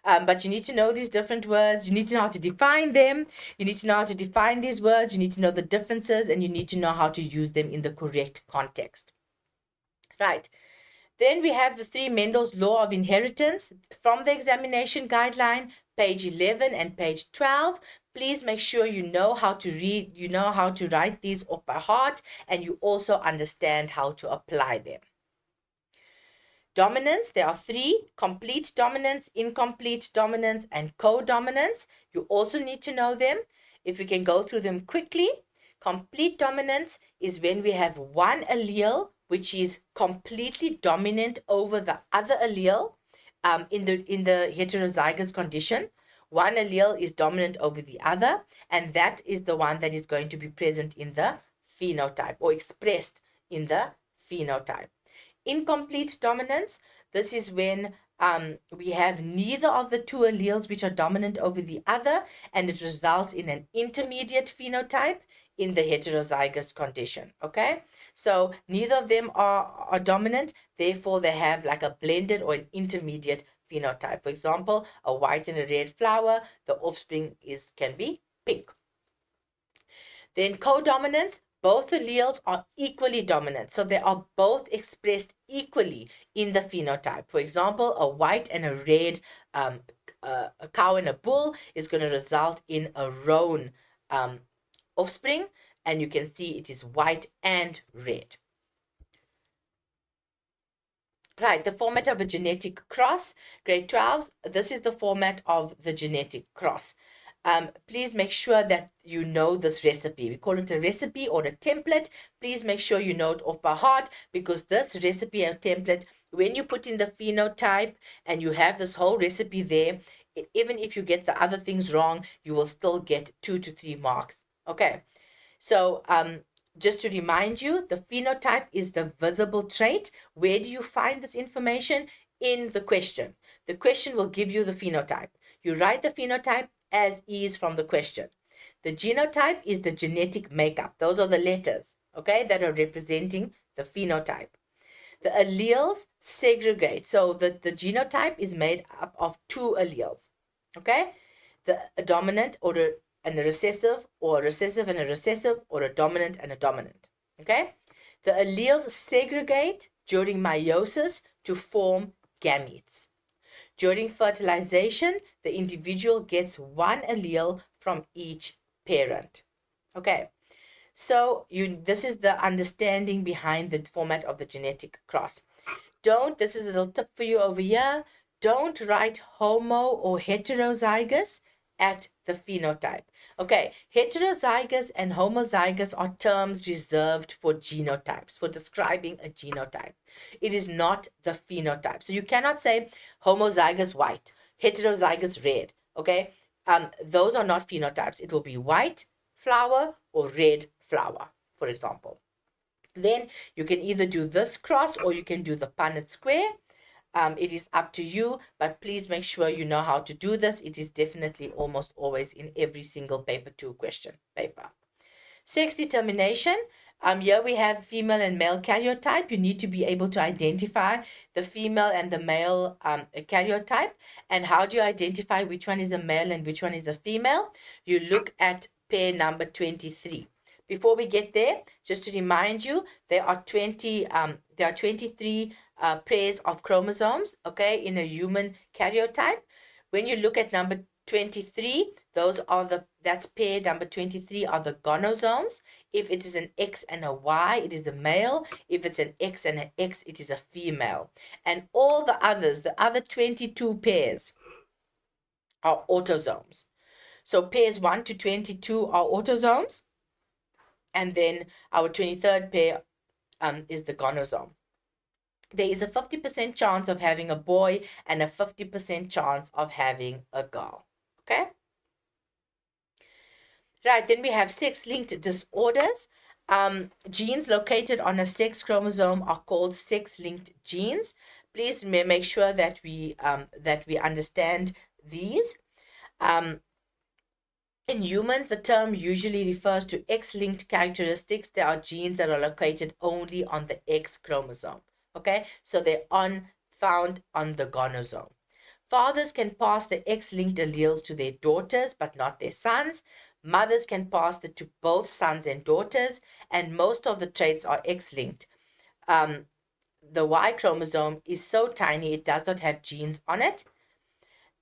But you need to know these different words. You need to know how to define them. You need to know how to define these words. You need to know the differences, and you need to know how to use them in the correct context. Right. Then we have the 3 Mendel's law of inheritance from the examination guideline, page 11 and page 12. Please make sure you know how to read, you know how to write these off by heart, and you also understand how to apply them. Dominance, there are three: complete dominance, incomplete dominance, and co-dominance. You also need to know them. If we can go through them quickly. Complete dominance is when we have one allele which is completely dominant over the other allele in the heterozygous condition. One allele is dominant over the other, and that is the one that is going to be present in the phenotype or expressed in the phenotype. Incomplete dominance, this is when we have neither of the two alleles which are dominant over the other, and it results in an intermediate phenotype in the heterozygous condition. Okay, so neither of them are dominant, therefore they have like a blended or an intermediate phenotype. For example, a white and a red flower, the offspring can be pink. Then co-dominance, both alleles are equally dominant. So they are both expressed equally in the phenotype. For example, a white and a red, a cow and a bull is going to result in a roan offspring. And you can see it is white and red. Right, the format of a genetic cross, grade 12, this is the format of the genetic cross. Please make sure that you know this recipe. We call it a recipe or a template. Please make sure you know it off by heart, because this recipe or template, when you put in the phenotype and you have this whole recipe there, even if you get the other things wrong, you will still get 2 to 3 marks. Okay, so just to remind you, the phenotype is the visible trait. Where do you find this information? In the question. The question will give you the phenotype. You write the phenotype as is from the question. The genotype is the genetic makeup. Those are the letters, okay, that are representing the phenotype. The alleles segregate. So the genotype is made up of 2 alleles, okay? A dominant and a recessive, or a recessive and a recessive, or a dominant and a dominant, okay? The alleles segregate during meiosis to form gametes. During fertilization, the individual gets one allele from each parent. Okay, so this is the understanding behind the format of the genetic cross. This is a little tip for you over here, don't write homo or heterozygous at the phenotype. Okay, heterozygous and homozygous are terms reserved for genotypes, for describing a genotype. It is not the phenotype. So you cannot say homozygous white, heterozygous red. Okay, those are not phenotypes. It will be white flower or red flower, for example. Then you can either do this cross or you can do the Punnett square. It is up to you, but please make sure you know how to do this. It is definitely almost always in every single paper 2 question paper. Sex determination. Here we have female and male karyotype. You need to be able to identify the female and the male karyotype. And how do you identify which one is a male and which one is a female? You look at pair number 23. Before we get there, just to remind you, there are 23 pairs of chromosomes, okay, in a human karyotype. When you look at number 23, that's pair number 23 are the gonosomes. If it is an X and a Y, it is a male. If it's an X and an X, it is a female. And all the others, the other 22 pairs, are autosomes. So pairs 1 to 22 are autosomes. And then our 23rd pair is the gonosome. There is a 50% chance of having a boy and a 50% chance of having a girl. Okay? Right, then we have sex-linked disorders. Genes located on a sex chromosome are called sex-linked genes. Please make sure that we understand these. In humans, the term usually refers to X-linked characteristics. There are genes that are located only on the X chromosome. Okay, so they're found on the gonosome. Fathers can pass the X-linked alleles to their daughters, but not their sons. Mothers can pass it to both sons and daughters, and most of the traits are X-linked. The Y chromosome is so tiny, it does not have genes on it.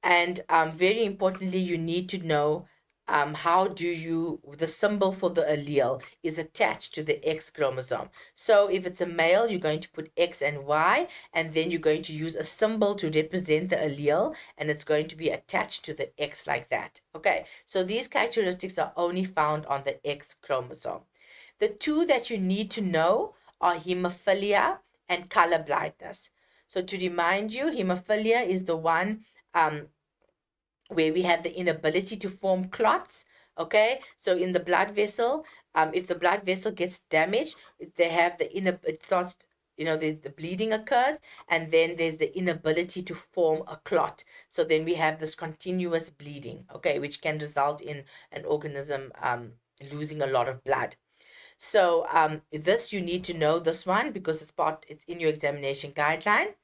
And very importantly, you need to know the symbol for the allele is attached to the X chromosome. So if it's a male, you're going to put X and Y, and then you're going to use a symbol to represent the allele, and it's going to be attached to the X like that. Okay, so these characteristics are only found on the X chromosome. The two that you need to know are hemophilia and color blindness. So to remind you, hemophilia is the one where we have the inability to form clots. Okay, so in the blood vessel, if the blood vessel gets damaged, they have it starts, the bleeding occurs, and then there's the inability to form a clot. So then we have this continuous bleeding, okay, which can result in an organism losing a lot of blood. So this, you need to know this one because it's in your examination guideline,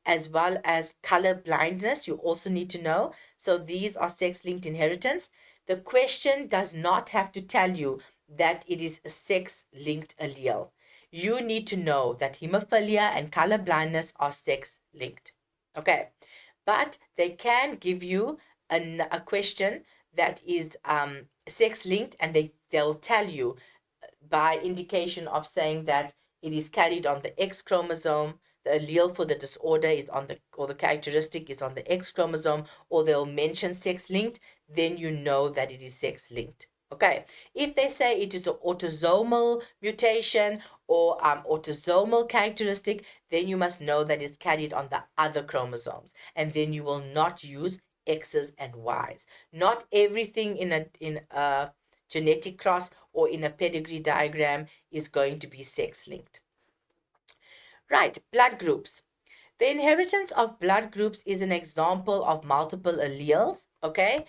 as well as color blindness. You also need to know. So these are sex-linked inheritance. The question does not have to tell you that it is a sex-linked allele. You need to know that hemophilia and color blindness are sex-linked. Okay, but they can give you a question that is sex-linked, and they'll tell you by indication of saying that it is carried on the X chromosome, the allele for the disorder is or the characteristic is on the X chromosome, or they'll mention sex-linked, then you know that it is sex-linked. Okay, if they say it is an autosomal mutation or autosomal characteristic, then you must know that it's carried on the other chromosomes, and then you will not use X's and Y's. Not everything in a genetic cross or in a pedigree diagram is going to be sex-linked. Right, blood groups. The inheritance of blood groups is an example of multiple alleles, okay?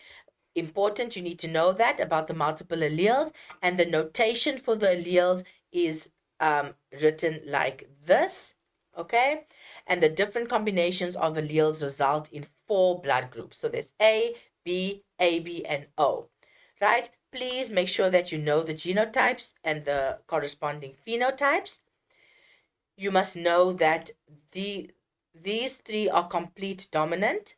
Important, you need to know that about the multiple alleles, and the notation for the alleles is written like this, okay? And the different combinations of alleles result in 4 blood groups. So there's A, B, AB, and O, right? Please make sure that you know the genotypes and the corresponding phenotypes. You must know that these 3 are complete dominant.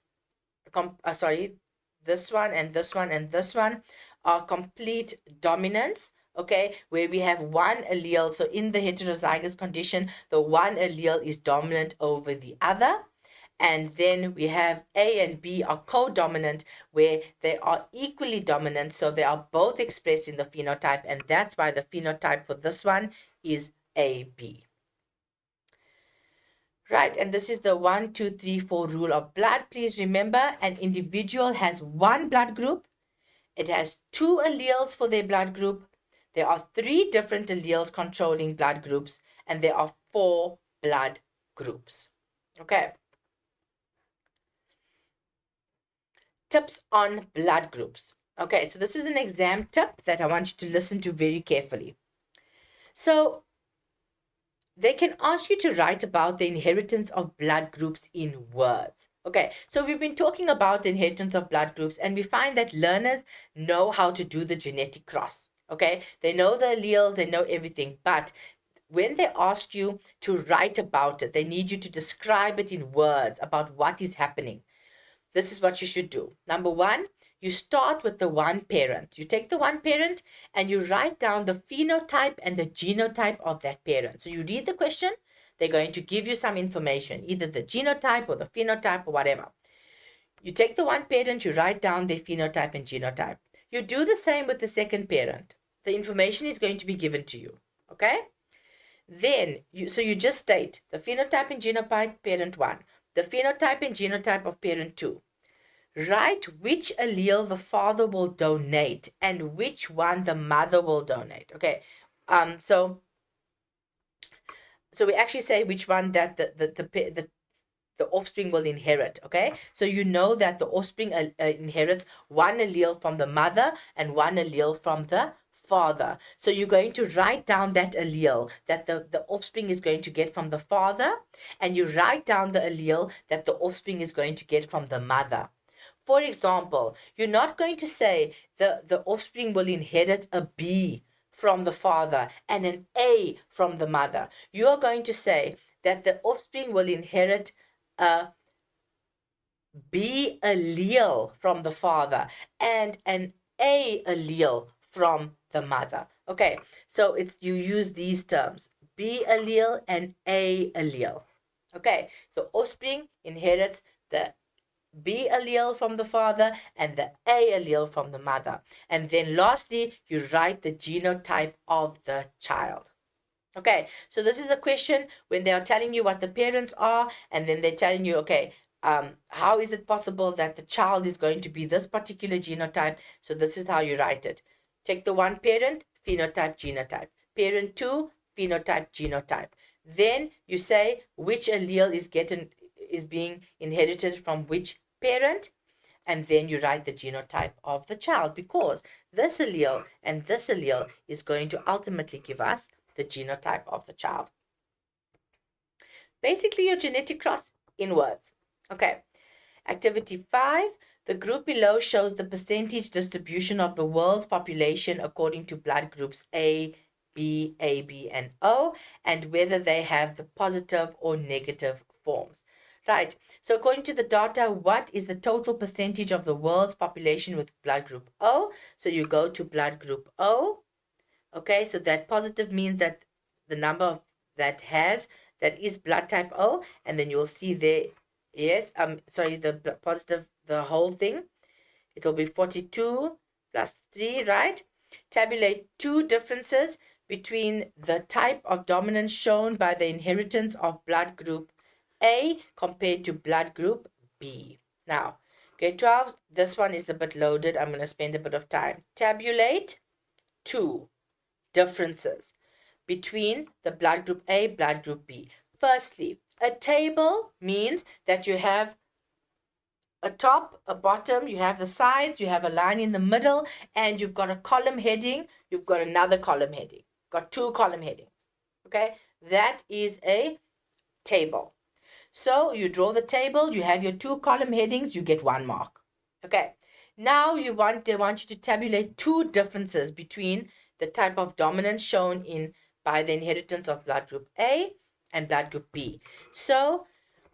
This one and this one and this one are complete dominance, okay, where we have one allele. So in the heterozygous condition, the one allele is dominant over the other. And then we have A and B are co-dominant, where they are equally dominant. So they are both expressed in the phenotype, and that's why the phenotype for this one is AB. Right, and this is the 1, 2, 3, 4 rule of blood. Please remember, an individual has one blood group. It has 2 alleles for their blood group. There are 3 different alleles controlling blood groups, and there are 4 blood groups. Okay. Tips on blood groups. Okay, so this is an exam tip that I want you to listen to very carefully. So they can ask you to write about the inheritance of blood groups in words. Okay, so we've been talking about the inheritance of blood groups, and we find that learners know how to do the genetic cross. Okay, they know the allele, they know everything, but when they ask you to write about it, they need you to describe it in words about what is happening. This is what you should do. Number 1, you start with the one parent. You take the one parent and you write down the phenotype and the genotype of that parent. So you read the question, they're going to give you some information, either the genotype or the phenotype or whatever. You take the one parent, you write down their phenotype and genotype. You do the same with the second parent. The information is going to be given to you, okay? Then, you just state the phenotype and genotype parent 1, the phenotype and genotype of parent 2. Write which allele the father will donate and which one the mother will donate. Okay, so we actually say which one that the offspring will inherit. Okay, so you know that the offspring inherits one allele from the mother and one allele from the father. So you're going to write down that allele that the offspring is going to get from the father, and you write down the allele that the offspring is going to get from the mother. For example, you're not going to say the offspring will inherit a B from the father and an A from the mother. You are going to say that the offspring will inherit a B allele from the father and an A allele from the mother. Okay, so you use these terms, B allele and A allele. Okay, so offspring inherits the B allele from the father and the A allele from the mother. And then lastly, you write the genotype of the child. Okay, so this is a question when they are telling you what the parents are, and then they're telling you, okay, how is it possible that the child is going to be this particular genotype? So this is how you write it. Take the one parent, phenotype, genotype. Parent two, phenotype, genotype. Then you say which allele is being inherited from which parent, and then you write the genotype of the child, because this allele and this allele is going to ultimately give us the genotype of the child. Basically, your genetic cross in words. Okay. Activity 5. The group below shows the percentage distribution of the world's population according to blood groups A, B, AB, and O, and whether they have the positive or negative forms. Right, so according to the data, what is the total percentage of the world's population with blood group O? So you go to blood group O. Okay, so that positive means that the number that is blood type O, and then you'll see there, yes, the positive, the whole thing, it will be 42 plus 3, right? Tabulate two differences between the type of dominance shown by the inheritance of blood group A compared to blood group B. Now, grade 12, this one is a bit loaded. I'm going to spend a bit of time. Tabulate two differences between the blood group A, blood group B. Firstly, a table means that you have a top, a bottom, you have the sides, you have a line in the middle, and you've got a column heading, you've got another column heading. Got two column headings. Okay, that is a table. So you draw the table, you have your two column headings, you get 1 mark. Okay, now they want you to tabulate two differences between the type of dominance shown by the inheritance of blood group A and blood group B. So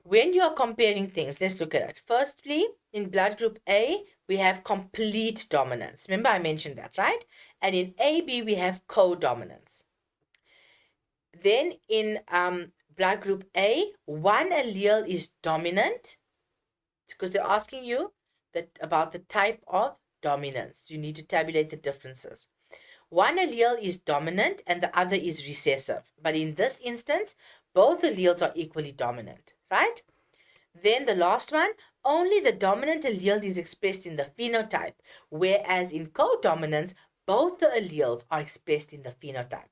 when you are comparing things, let's look at it. Firstly, in blood group A, we have complete dominance. Remember I mentioned that, right? And in AB, we have co-dominance. Then in blood group A, one allele is dominant, because they're asking you about the type of dominance. You need to tabulate the differences. One allele is dominant and the other is recessive. But in this instance, both alleles are equally dominant, right? Then the last one, only the dominant allele is expressed in the phenotype, whereas in co-dominance, both the alleles are expressed in the phenotype.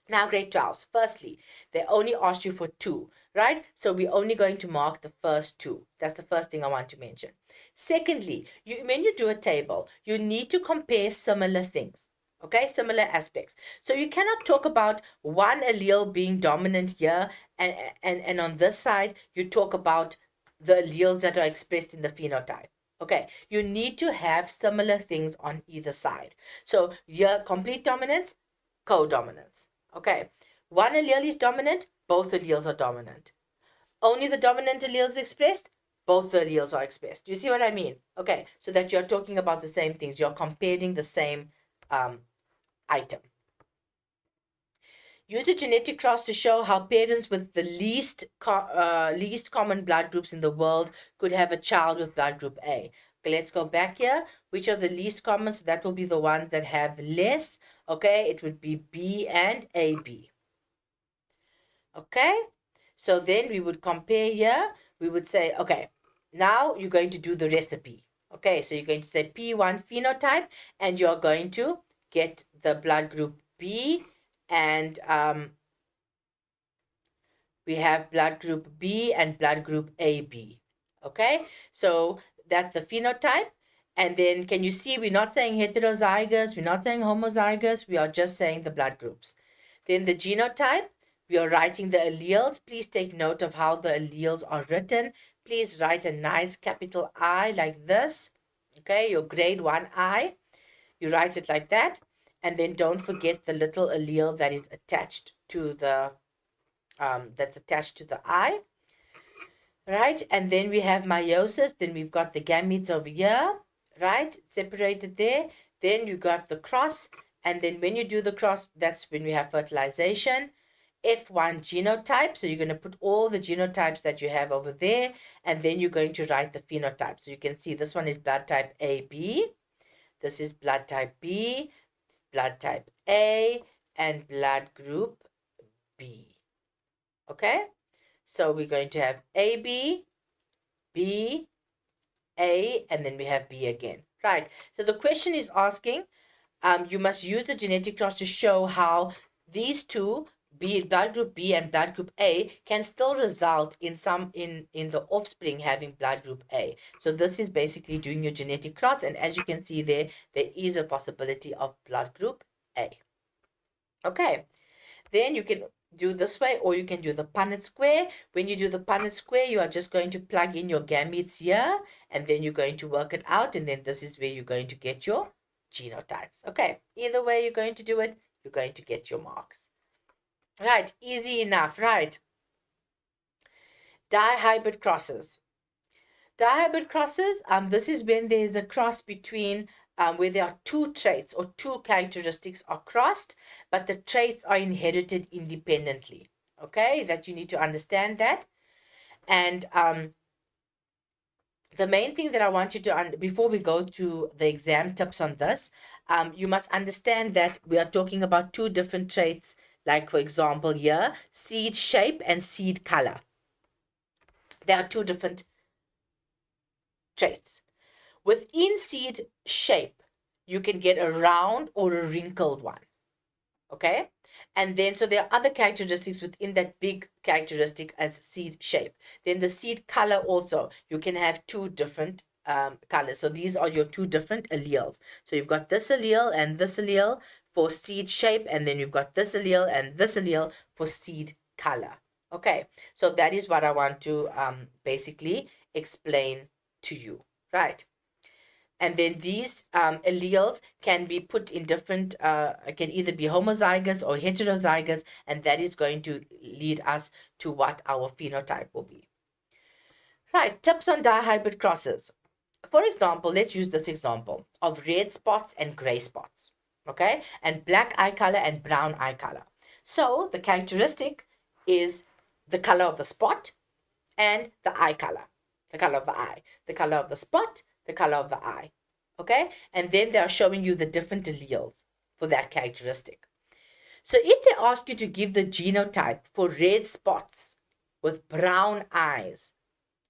Now, grade 12s, firstly, they only asked you for 2, right? So we're only going to mark the first 2. That's the first thing I want to mention. Secondly, when you do a table, you need to compare similar things. Okay, similar aspects. So you cannot talk about one allele being dominant here and on this side you talk about the alleles that are expressed in the phenotype. Okay, you need to have similar things on either side. So here, complete dominance, co-dominance. Okay, one allele is dominant, both alleles are dominant. Only the dominant allele is expressed, both the alleles are expressed. Do you see what I mean? Okay, so that you're talking about the same things. You're comparing the same item. Use a genetic cross to show how parents with the least common blood groups in the world could have a child with blood group A. Okay, let's go back here. Which are the least common? So that will be the ones that have less. Okay, it would be B and AB. Okay, so then we would compare here. We would say, okay, now you're going to do the recipe. Okay, so you're going to say P1 phenotype, and you're going to get the blood group B, and we have blood group B and blood group AB. Okay, so that's the phenotype. And then can you see we're not saying heterozygous, we're not saying homozygous, we are just saying the blood groups. Then the genotype, we are writing the alleles. Please take note of how the alleles are written. Please write a nice capital I like this. Okay, your grade 1 I. You write it like that. And then don't forget the little allele that is attached to the I. Right? And then we have meiosis. Then we've got the gametes over here. Right? Separated there. Then you got the cross, and then when you do the cross, that's when we have fertilization. F1 genotype, so you're going to put all the genotypes that you have over there, and then you're going to write the phenotype. So you can see this one is blood type AB, this is blood type B, blood type A, and blood group B. Okay, so we're going to have AB, B, A, and then we have B again. Right, so the question is asking, you must use the genetic cross to show how these two, blood group B and blood group A, can still result in the offspring having blood group A. So this is basically doing your genetic cross, and as you can see there is a possibility of blood group A. Okay, then you can do this way, or you can do the Punnett square. When you do the Punnett square, you are just going to plug in your gametes here, and then you're going to work it out, and then this is where you're going to get your genotypes. Okay, either way you're going to do it, you're going to get your marks. Right, easy enough, right? Dihybrid crosses. Dihybrid crosses, this is when there is a cross between where there are two traits or two characteristics are crossed, but the traits are inherited independently. Okay, that you need to understand that. And the main thing that I want you to, before we go to the exam tips on this, you must understand that we are talking about two different traits, like for example here, seed shape and seed color. There are two different traits. Within seed shape, you can get a round or a wrinkled one. Okay? And then, so there are other characteristics within that big characteristic as seed shape. Then the seed color also, you can have two different colors. So these are your two different alleles. So you've got this allele and this allele for seed shape, and then you've got this allele and this allele for seed color. Okay, so that is what I want to basically explain to you, right? And then these alleles can be put in different, can either be homozygous or heterozygous, and that is going to lead us to what our phenotype will be. Right, tips on dihybrid crosses. For example, let's use this example of red spots and gray spots, okay? And black eye color and brown eye color. So the characteristic is the color of the spot and the eye color, the color of the eye, the color of the spot, the color of the eye, okay? And then they are showing you the different alleles for that characteristic. So if they ask you to give the genotype for red spots with brown eyes,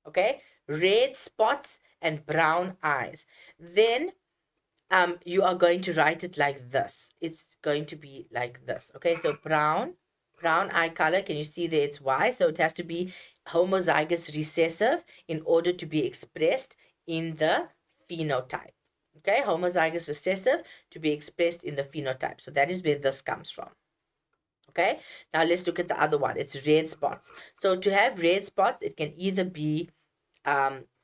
okay, red spots and brown eyes, then you are going to write it like this. It's going to be like this, okay? So brown eye color, can you see there it's Y? So it has to be homozygous recessive in order to be expressed in the phenotype, okay? Homozygous recessive to be expressed in the phenotype. So that is where this comes from, okay? Now let's look at the other one. It's red spots. So to have red spots, it can either be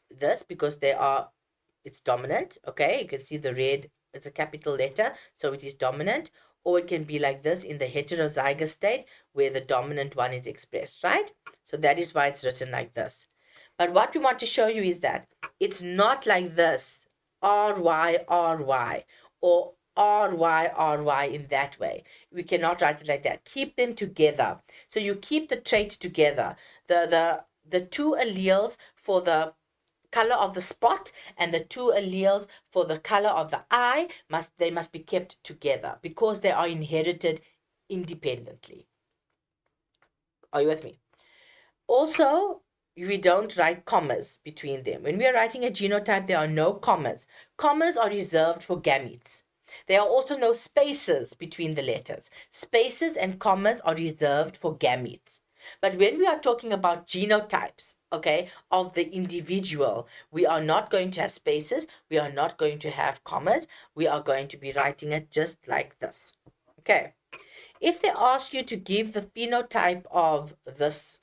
this, because it's dominant, okay? You can see the red, it's a capital letter, so it is dominant. Or it can be like this in the heterozygous state where the dominant one is expressed, right? So that is why it's written like this. But what we want to show you is that it's not like this, RY, RY, or RY, RY in that way. We cannot write it like that. Keep them together. So you keep the trait together. The two alleles for the color of the spot and the two alleles for the color of the eye must be kept together because they are inherited independently. Are you with me? Also, we don't write commas between them. When we are writing a genotype, there are no commas. Commas are reserved for gametes. There are also no spaces between the letters. Spaces and commas are reserved for gametes. But when we are talking about genotypes, okay, of the individual, we are not going to have spaces. We are not going to have commas. We are going to be writing it just like this, okay? If they ask you to give the phenotype of this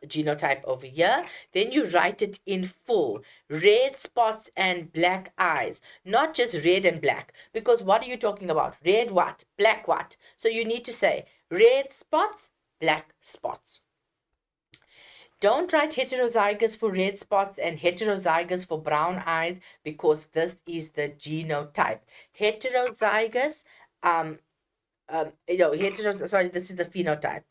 genotype over here, then you write it in full. Red spots and black eyes, not just red and black, because what are you talking about? Red what? Black what? So you need to say red spots, black spots. Don't write heterozygous for red spots and heterozygous for brown eyes, because this is the genotype. Heterozygous, this is the phenotype.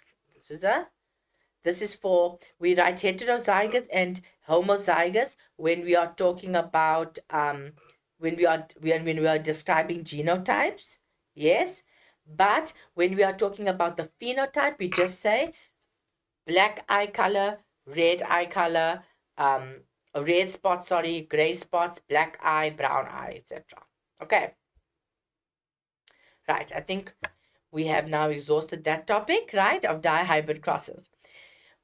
This is for, we write heterozygous and homozygous when we are talking about, when we are describing genotypes, yes. But when we are talking about the phenotype, we just say black eye color, red eye color, red spots, gray spots, black eye, brown eye, etc. Okay. Right, I think we have now exhausted that topic, right, of dihybrid crosses.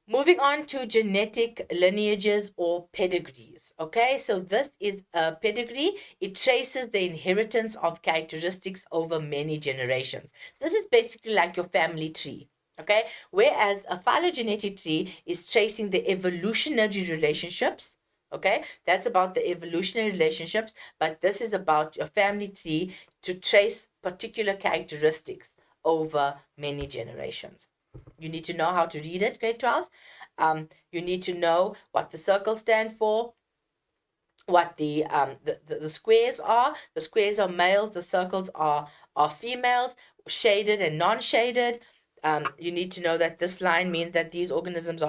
Moving on to genetic lineages or pedigrees. Okay, so this is a pedigree. It traces the inheritance of characteristics over many generations. So this is basically like your family tree. Okay, whereas a phylogenetic tree is tracing the evolutionary relationships. Okay, that's about the evolutionary relationships, but this is about your family tree to trace particular characteristics over many generations. You need to know how to read it, grade 12s. You need to know what the circles stand for, what the squares are. The squares are males, the circles are females, shaded and non-shaded. You need to know that this line means that these organisms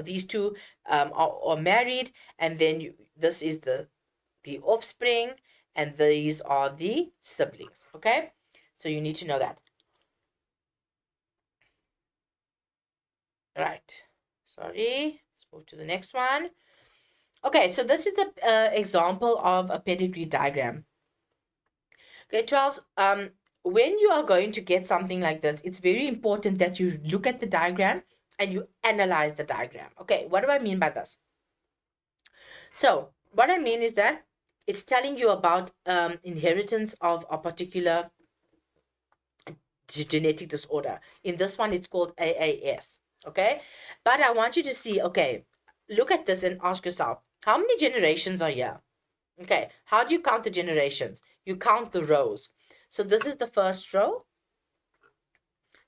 these two are married, and then this is the offspring, and these are the siblings. Okay, so you need to know that. Right, sorry, let's move to the next one. Okay, so this is the example of a pedigree diagram. Grade 12, when you are going to get something like this, it's very important that you look at the diagram and you analyze the diagram. Okay, what do I mean by this? So what I mean is that it's telling you about inheritance of a particular genetic disorder. In this one, it's called AAS. Okay, but I want you to see, okay, look at this and ask yourself, how many generations are here? Okay, how do you count the generations? You count the rows. So this is the first row,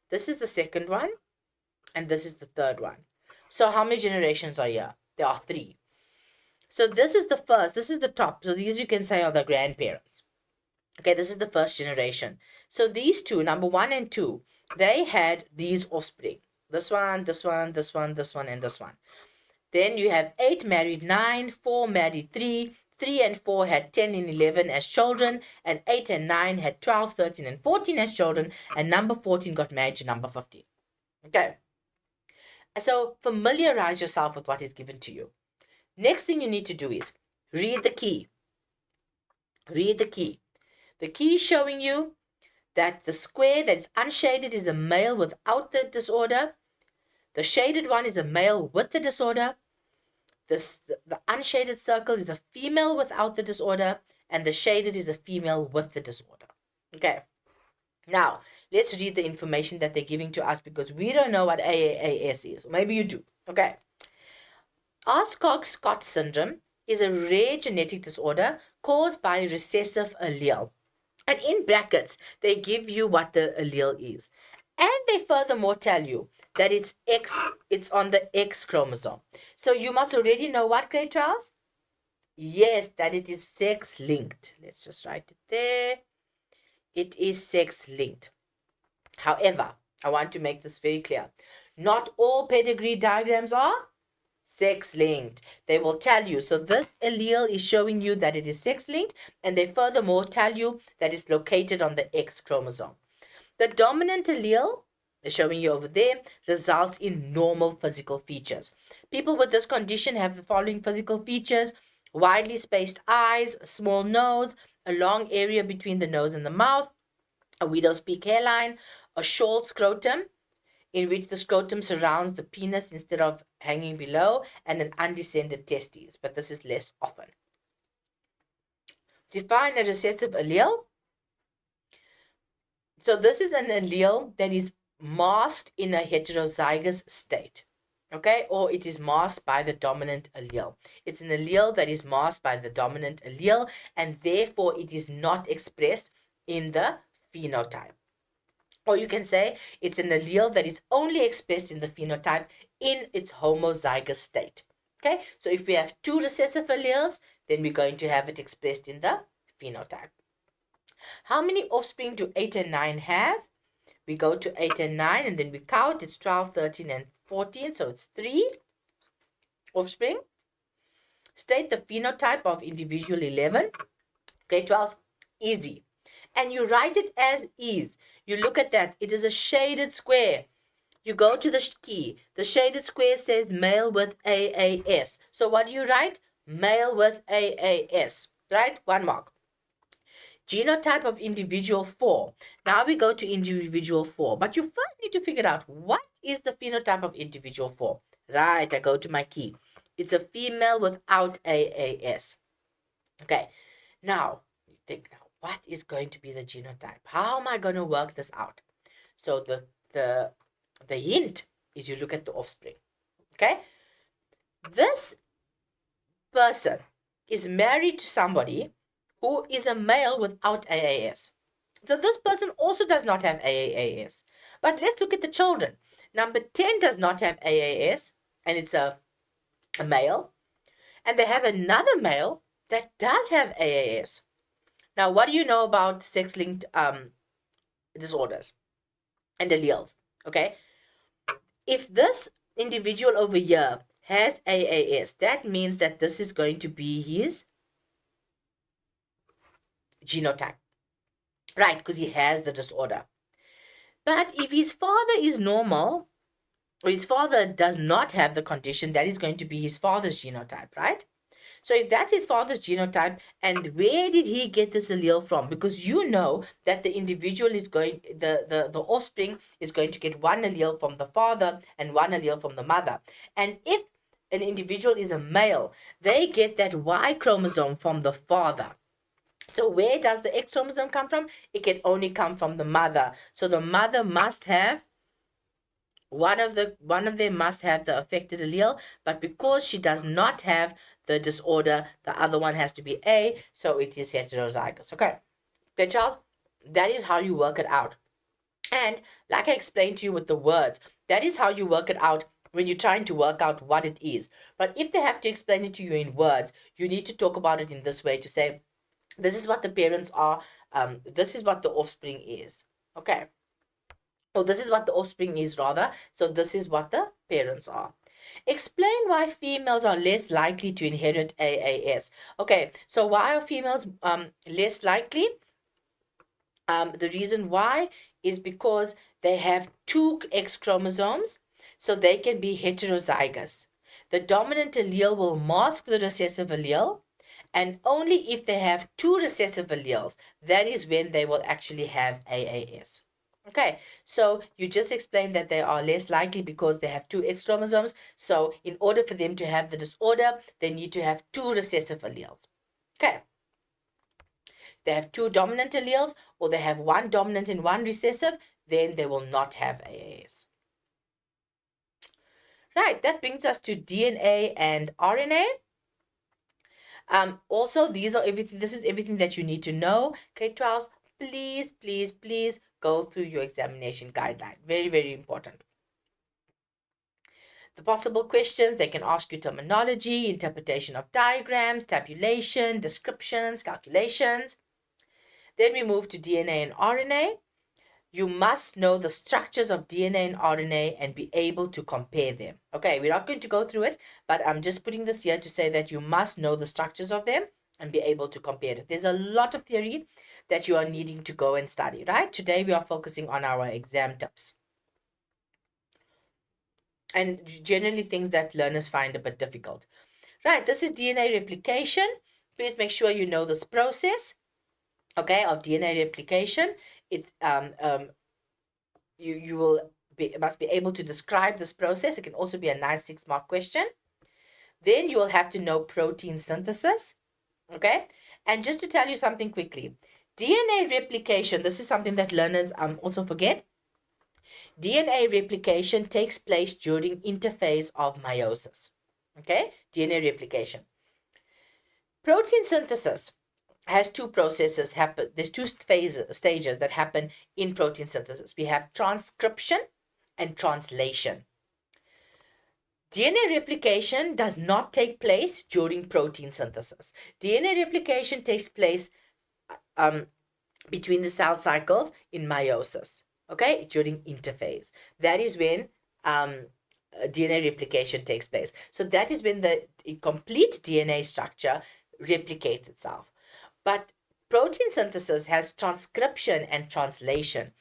this is the second one, and this is the third one. So how many generations are here? There are 3. So this is the first, this is the top. So these you can say are the grandparents. Okay, this is the first generation. So these two, number 1 and 2, they had these offspring. This one, this one, this one, this one, and this one. Then you have 8 married 9, 4 married 3, 3 and 4 had 10 and 11 as children, and 8 and 9 had 12, 13, and 14 as children, and number 14 got married to number 15. Okay. So familiarize yourself with what is given to you. Next thing you need to do is read the key. Read the key. The key is showing you that the square that is unshaded is a male without the disorder. The shaded one is a male with the disorder. The unshaded circle is a female without the disorder, and the shaded is a female with the disorder. Okay. Now, let's read the information that they're giving to us, because we don't know what AAS is. Maybe you do. Okay. Ascog-Scott syndrome is a rare genetic disorder caused by recessive allele. And in brackets, they give you what the allele is. And they furthermore tell you that it's on the X chromosome. So you must already know what, grade 12s? Yes, that it is sex-linked. Let's just write it there. It is sex-linked. However, I want to make this very clear. Not all pedigree diagrams are sex-linked. They will tell you. So this allele is showing you that it is sex-linked, and they furthermore tell you that it's located on the X chromosome. The dominant allele, they're showing you over there, results in normal physical features. People with this condition have the following physical features: widely spaced eyes, a small nose, a long area between the nose and the mouth, a widow's peak hairline, a short scrotum, in which the scrotum surrounds the penis instead of hanging below, and an undescended testes, but this is less often. Define a recessive allele. So this is an allele that is masked in a heterozygous state, okay, or it is masked by the dominant allele. It's an allele that is masked by the dominant allele, and therefore it is not expressed in the phenotype. Or you can say it's an allele that is only expressed in the phenotype in its homozygous state. Okay, so if we have two recessive alleles, then we're going to have it expressed in the phenotype. How many offspring do 8 and 9 have? We go to 8 and 9 and then we count. It's 12, 13, and 14. So it's 3 offspring. State the phenotype of individual 11. Grade 12, easy. And you write it as is. You look at that. It is a shaded square. You go to the key. The shaded square says male with AAS. So what do you write? Male with AAS. Right? 1 mark. Genotype of individual 4. Now we go to individual 4. But you first need to figure out what is the phenotype of individual 4. Right, I go to my key. It's a female without AAS. Okay, now you think, now what is going to be the genotype? How am I going to work this out? So the hint is you look at the offspring. Okay, this person is married to somebody who is a male without AAS. So this person also does not have AAS. But let's look at the children. Number 10 does not have AAS, and it's a male. And they have another male that does have AAS. Now, what do you know about sex-linked disorders and alleles? Okay, if this individual over here has AAS, that means that this is going to be his genotype, right? Because he has the disorder. But if his father is normal, or his father does not have the condition, that is going to be his father's genotype, right? So if that's his father's genotype, and where did he get this allele from? Because you know that the individual is going, the offspring is going to get one allele from the father and one allele from the mother. And if an individual is a male, they get that Y chromosome from the father. So where does the X chromosome come from? It can only come from the mother. So the mother must have one of them must have the affected allele, but because she does not have the disorder, the other one has to be A, so it is heterozygous. Okay, then child, that is how you work it out. And like I explained to you with the words, that is how you work it out when you're trying to work out what it is. But if they have to explain it to you in words, you need to talk about it in this way, to say, this is what the parents are, this is what the offspring is. Okay. Oh, this is what the offspring is, rather. So this is what the parents are. Explain why females are less likely to inherit AAS. Okay, so why are females less likely? The reason why is because they have two X chromosomes, so they can be heterozygous. The dominant allele will mask the recessive allele, and only if they have two recessive alleles, that is when they will actually have AAS. Okay, so you just explained that they are less likely because they have two X chromosomes. So in order for them to have the disorder, they need to have two recessive alleles. Okay, they have two dominant alleles, or they have one dominant and one recessive, then they will not have AAS. Right, that brings us to DNA and RNA. Also, this is everything that you need to know. Grade 12s, please go through your examination guideline. Very, very important. The possible questions, they can ask you terminology, interpretation of diagrams, tabulation, descriptions, calculations. Then we move to DNA and RNA. You must know the structures of DNA and RNA and be able to compare them. Okay, we're not going to go through it, but I'm just putting this here to say that you must know the structures of them and be able to compare it. There's a lot of theory that you are needing to go and study, right? Today we are focusing on our exam tips. And generally things that learners find a bit difficult. Right, this is DNA replication. Please make sure you know this process, okay, of DNA replication. It's you must be able to describe this process. It can also be a nice 6-mark question. Then you will have to know protein synthesis, okay? And just to tell you something quickly, DNA replication, this is something that learners also forget. DNA replication takes place during interphase of meiosis, okay? DNA replication. Protein synthesis has two processes happen. There's two stages that happen in protein synthesis. We have transcription and translation. DNA replication does not take place during protein synthesis. DNA replication takes place between the cell cycles in meiosis, okay, during interphase. That is when DNA replication takes place. So that is when the complete DNA structure replicates itself. But protein synthesis has transcription and translation.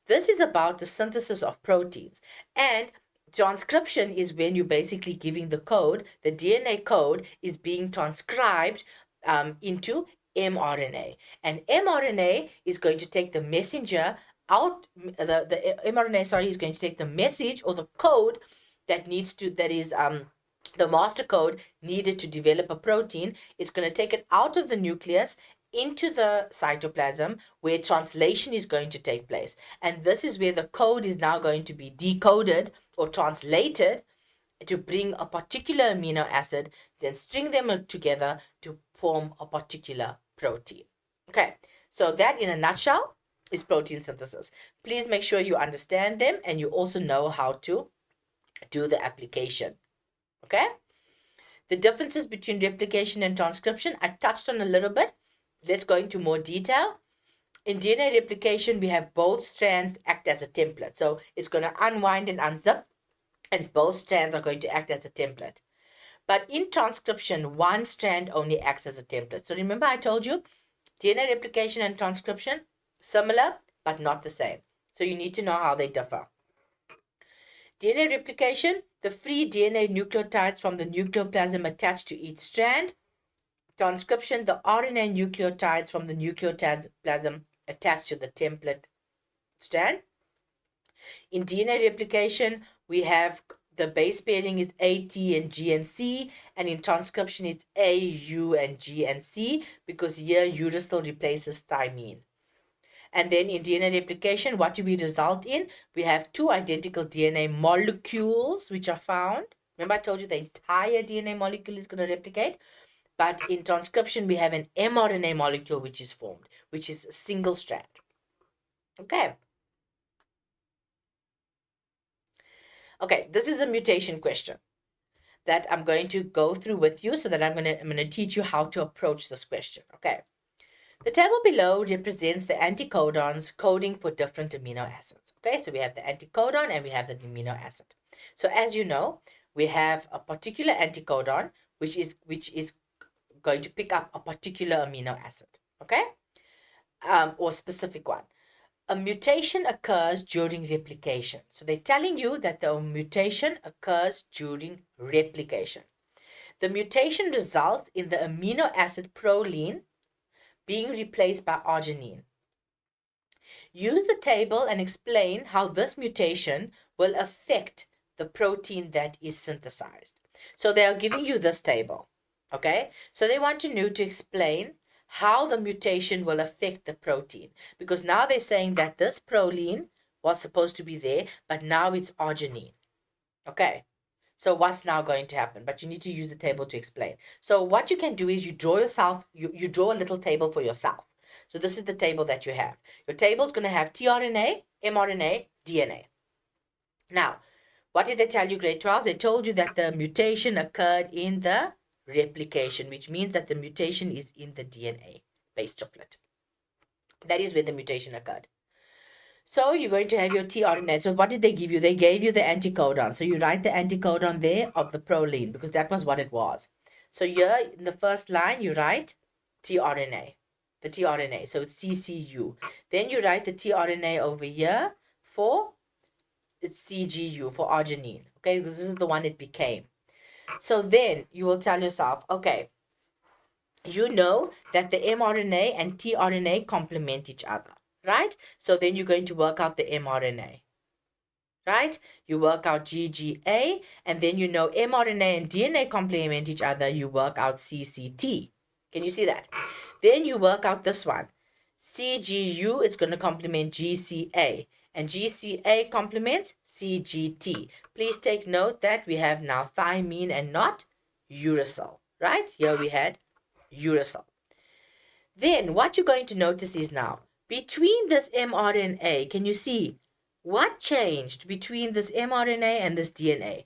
This is about the synthesis of proteins. And transcription is when you're basically giving the code, the DNA code is being transcribed into mRNA. And mRNA is going to take the messenger out, the mRNA, sorry, is going to take the message or the code that is the master code needed to develop a protein. It's going to take it out of the nucleus into the cytoplasm where translation is going to take place. And this is where the code is now going to be decoded or translated to bring a particular amino acid, then string them together to form a particular protein. Okay, so that in a nutshell is protein synthesis. Please make sure you understand them and you also know how to do the application. Okay, the differences between replication and transcription I touched on a little bit. Let's go into more detail. In DNA replication, we have both strands act as a template. So it's going to unwind and unzip, and both strands are going to act as a template. But in transcription, one strand only acts as a template. So remember I told you, DNA replication and transcription, similar, but not the same. So you need to know how they differ. DNA replication, the free DNA nucleotides from the nucleoplasm attached to each strand. Transcription, the RNA nucleotides from the nucleoplasm attached to the template strand. In DNA replication, we have the base pairing is A, T, and G and C, and in transcription it's A, U, and G and C, because here uracil replaces thymine. And then in DNA replication, what do we result in? We have two identical DNA molecules which are found. Remember I told you the entire DNA molecule is going to replicate. But in transcription, we have an mRNA molecule which is formed, which is a single strand. Okay. Okay, this is a mutation question that I'm going to go through with you so that I'm going to teach you how to approach this question. Okay. The table below represents the anticodons coding for different amino acids. Okay, so we have the anticodon and we have the amino acid. So as you know, we have a particular anticodon which is going to pick up a particular amino acid, okay, or specific one. A mutation occurs during replication. So they're telling you that the mutation occurs during replication. The mutation results in the amino acid proline being replaced by arginine. Use the table and explain how this mutation will affect the protein that is synthesized. So they are giving you this table. Okay, so they want you to explain how the mutation will affect the protein, because now they're saying that this proline was supposed to be there, but now it's arginine. Okay, so what's now going to happen? But you need to use the table to explain. So what you can do is you draw yourself, you draw a little table for yourself. So this is the table that you have. Your table is going to have tRNA, mRNA, DNA. Now, what did they tell you, grade 12? They told you that the mutation occurred in the replication, which means that the mutation is in the DNA base triplet. That is where the mutation occurred. So you're going to have your tRNA. So what did they give you? They gave you the anticodon. So you write the anticodon there of the proline, because that was what it was. So here in the first line, you write tRNA, the tRNA. So it's CCU. Then you write the tRNA over here for it's CGU, for arginine. Okay, this is the one it became. So then you will tell yourself, okay, you know that the mRNA and tRNA complement each other, right? So then you're going to work out the mRNA, right? You work out GGA, and then you know mRNA and DNA complement each other, you work out CCT. Can you see that? Then you work out this one. CGU is going to complement GCA, and GCA complements CGT. Please take note that we have now thymine and not uracil, right? Here we had uracil. Then what you're going to notice is now, between this mRNA, can you see what changed between this mRNA and this DNA?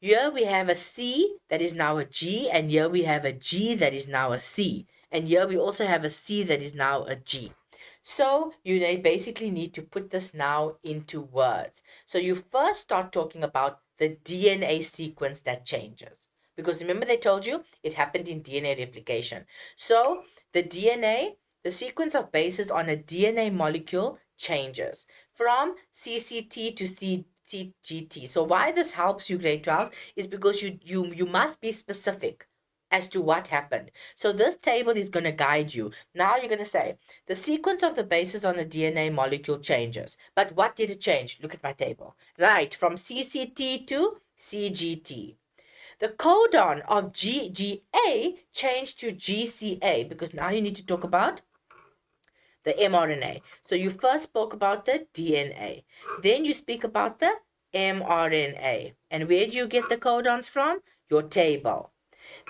Here we have a C that is now a G, and here we have a G that is now a C. And here we also have a C that is now a G. So you basically need to put this now into words. So you first start talking about the DNA sequence that changes. Because remember they told you it happened in DNA replication. So the DNA, the sequence of bases on a DNA molecule changes from CCT to CGT. So why this helps you grade 12s is because you must be specific as to what happened. So this table is going to guide you. Now you're going to say the sequence of the bases on a DNA molecule changes. But what did it change? Look at my table. Right, from CCT to CGT. The codon of GGA changed to GCA because now you need to talk about the mRNA. So you first spoke about the DNA. Then you speak about the mRNA. And where do you get the codons from? Your table.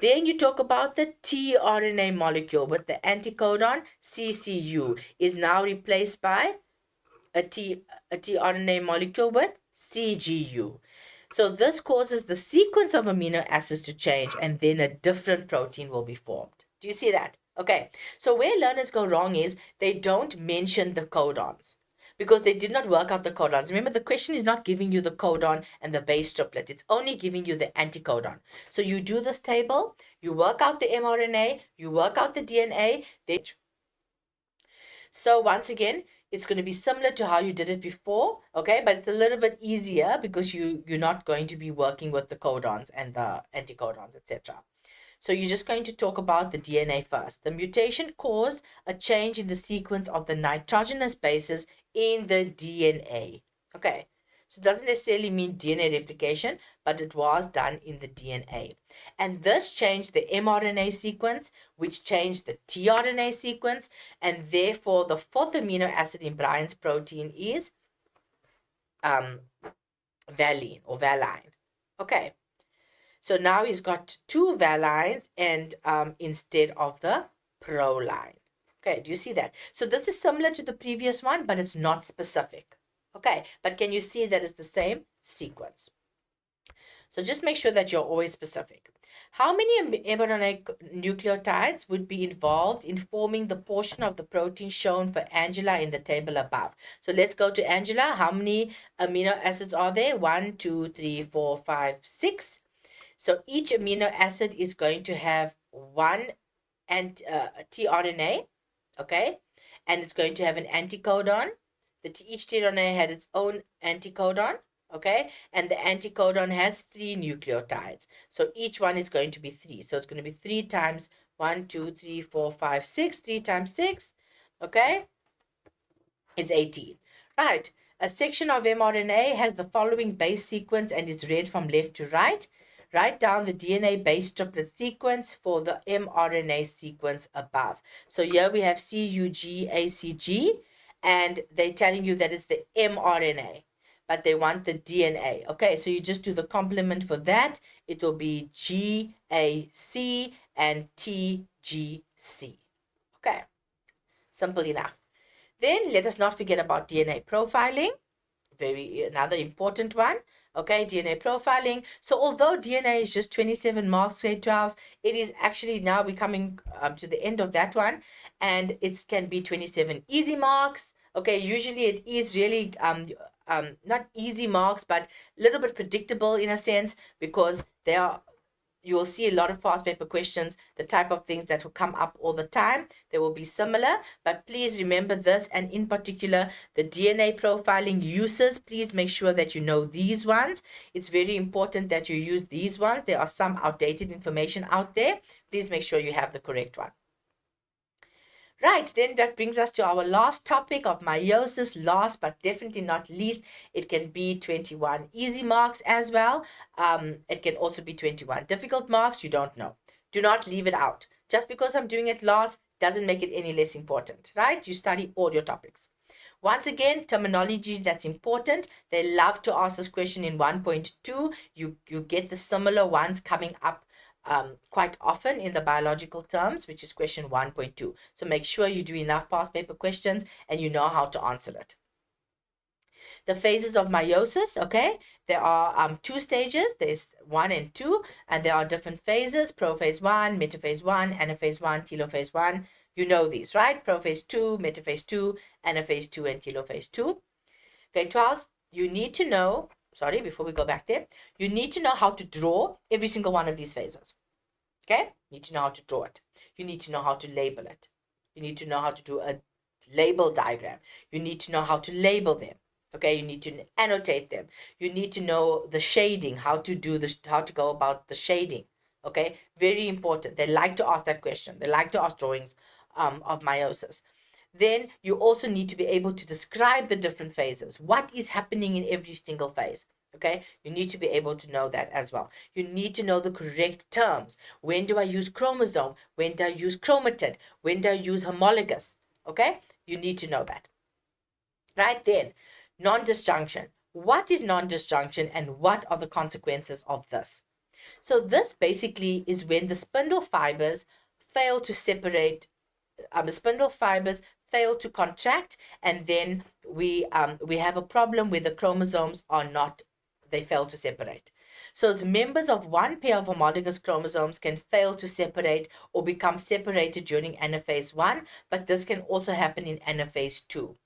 Then you talk about the tRNA molecule with the anticodon CCU is now replaced by a tRNA molecule with CGU. So this causes the sequence of amino acids to change and then a different protein will be formed. Do you see that? Okay, so where learners go wrong is they don't mention the codons because they did not work out the codons. Remember, the question is not giving you the codon and the base triplet. It's only giving you the anticodon. So you do this table, you work out the mRNA, you work out the DNA. So once again, it's going to be similar to how you did it before, okay? But it's a little bit easier because you're not going to be working with the codons and the anticodons, etc. So you're just going to talk about the DNA first. The mutation caused a change in the sequence of the nitrogenous bases in the DNA. Okay, so it doesn't necessarily mean DNA replication, but it was done in the DNA. And this changed the mRNA sequence, which changed the tRNA sequence, and therefore the fourth amino acid in Brian's protein is valine or valine. Okay. So now he's got two valines and instead of the proline. Okay, do you see that? So this is similar to the previous one, but it's not specific. Okay, but can you see that it's the same sequence? So just make sure that you're always specific. How many mRNA nucleotides would be involved in forming the portion of the protein shown for Angela in the table above? So let's go to Angela. How many amino acids are there? 1, 2, 3, 4, 5, 6. So each amino acid is going to have one tRNA, okay? And it's going to have an anticodon. Each tRNA had its own anticodon, okay? And the anticodon has 3 nucleotides. So each one is going to be 3. So it's going to be 3 times 1, 2, 3, 4, 5, 6. 3 times 6, okay? It's 18. Right. A section of mRNA has the following base sequence and is read from left to right. Write down the DNA base triplet sequence for the mRNA sequence above. So here we have CUGACG, and they're telling you that it's the mRNA, but they want the DNA. Okay, so you just do the complement for that. It will be GAC and TGC. Okay, simple enough. Then let us not forget about DNA profiling. Another important one. Okay, DNA profiling. So although DNA is just 27 marks, grade 12s, it is actually now becoming to the end of that one, and it can be 27 easy marks. Okay, usually it is really not easy marks, but a little bit predictable in a sense, because you will see a lot of past paper questions, the type of things that will come up all the time. They will be similar, but please remember this, and in particular, the DNA profiling uses. Please make sure that you know these ones. It's very important that you use these ones. There are some outdated information out there. Please make sure you have the correct one. Right, then that brings us to our last topic of meiosis. Last but definitely not least, it can be 21 easy marks as well. It can also be 21 difficult marks. You don't know. Do not leave it out. Just because I'm doing it last doesn't make it any less important, right? You study all your topics. Once again, terminology, that's important. They love to ask this question in 1.2. You get the similar ones coming up quite often in the biological terms, which is question 1.2. So make sure you do enough past paper questions and you know how to answer it. The phases of meiosis, okay, there are 2 stages. There's 1 and 2, and there are different phases: prophase 1, metaphase 1, anaphase 1, telophase 1. You know these, right? Prophase 2, metaphase 2, anaphase 2, and telophase 2. Okay, 12, you need to know, sorry, before we go back there, you need to know how to draw every single one of these phases. Okay, you need to know how to draw it. You need to know how to label it. You need to know how to do a label diagram. You need to know how to label them. Okay, you need to annotate them. You need to know the shading, how to go about the shading. Okay, very important. They like to ask that question. They like to ask drawings of meiosis. Then you also need to be able to describe the different phases. What is happening in every single phase? Okay, you need to be able to know that as well. You need to know the correct terms. When do I use chromosome? When do I use chromatid? When do I use homologous? Okay, you need to know that. Right then, non-disjunction. What is non-disjunction and what are the consequences of this? So this basically is when the spindle fibers fail to separate, the spindle fibers fail to contract, and then we have a problem where the chromosomes are not, they fail to separate. So as members of one pair of homologous chromosomes can fail to separate or become separated during anaphase 1, but this can also happen in anaphase 2.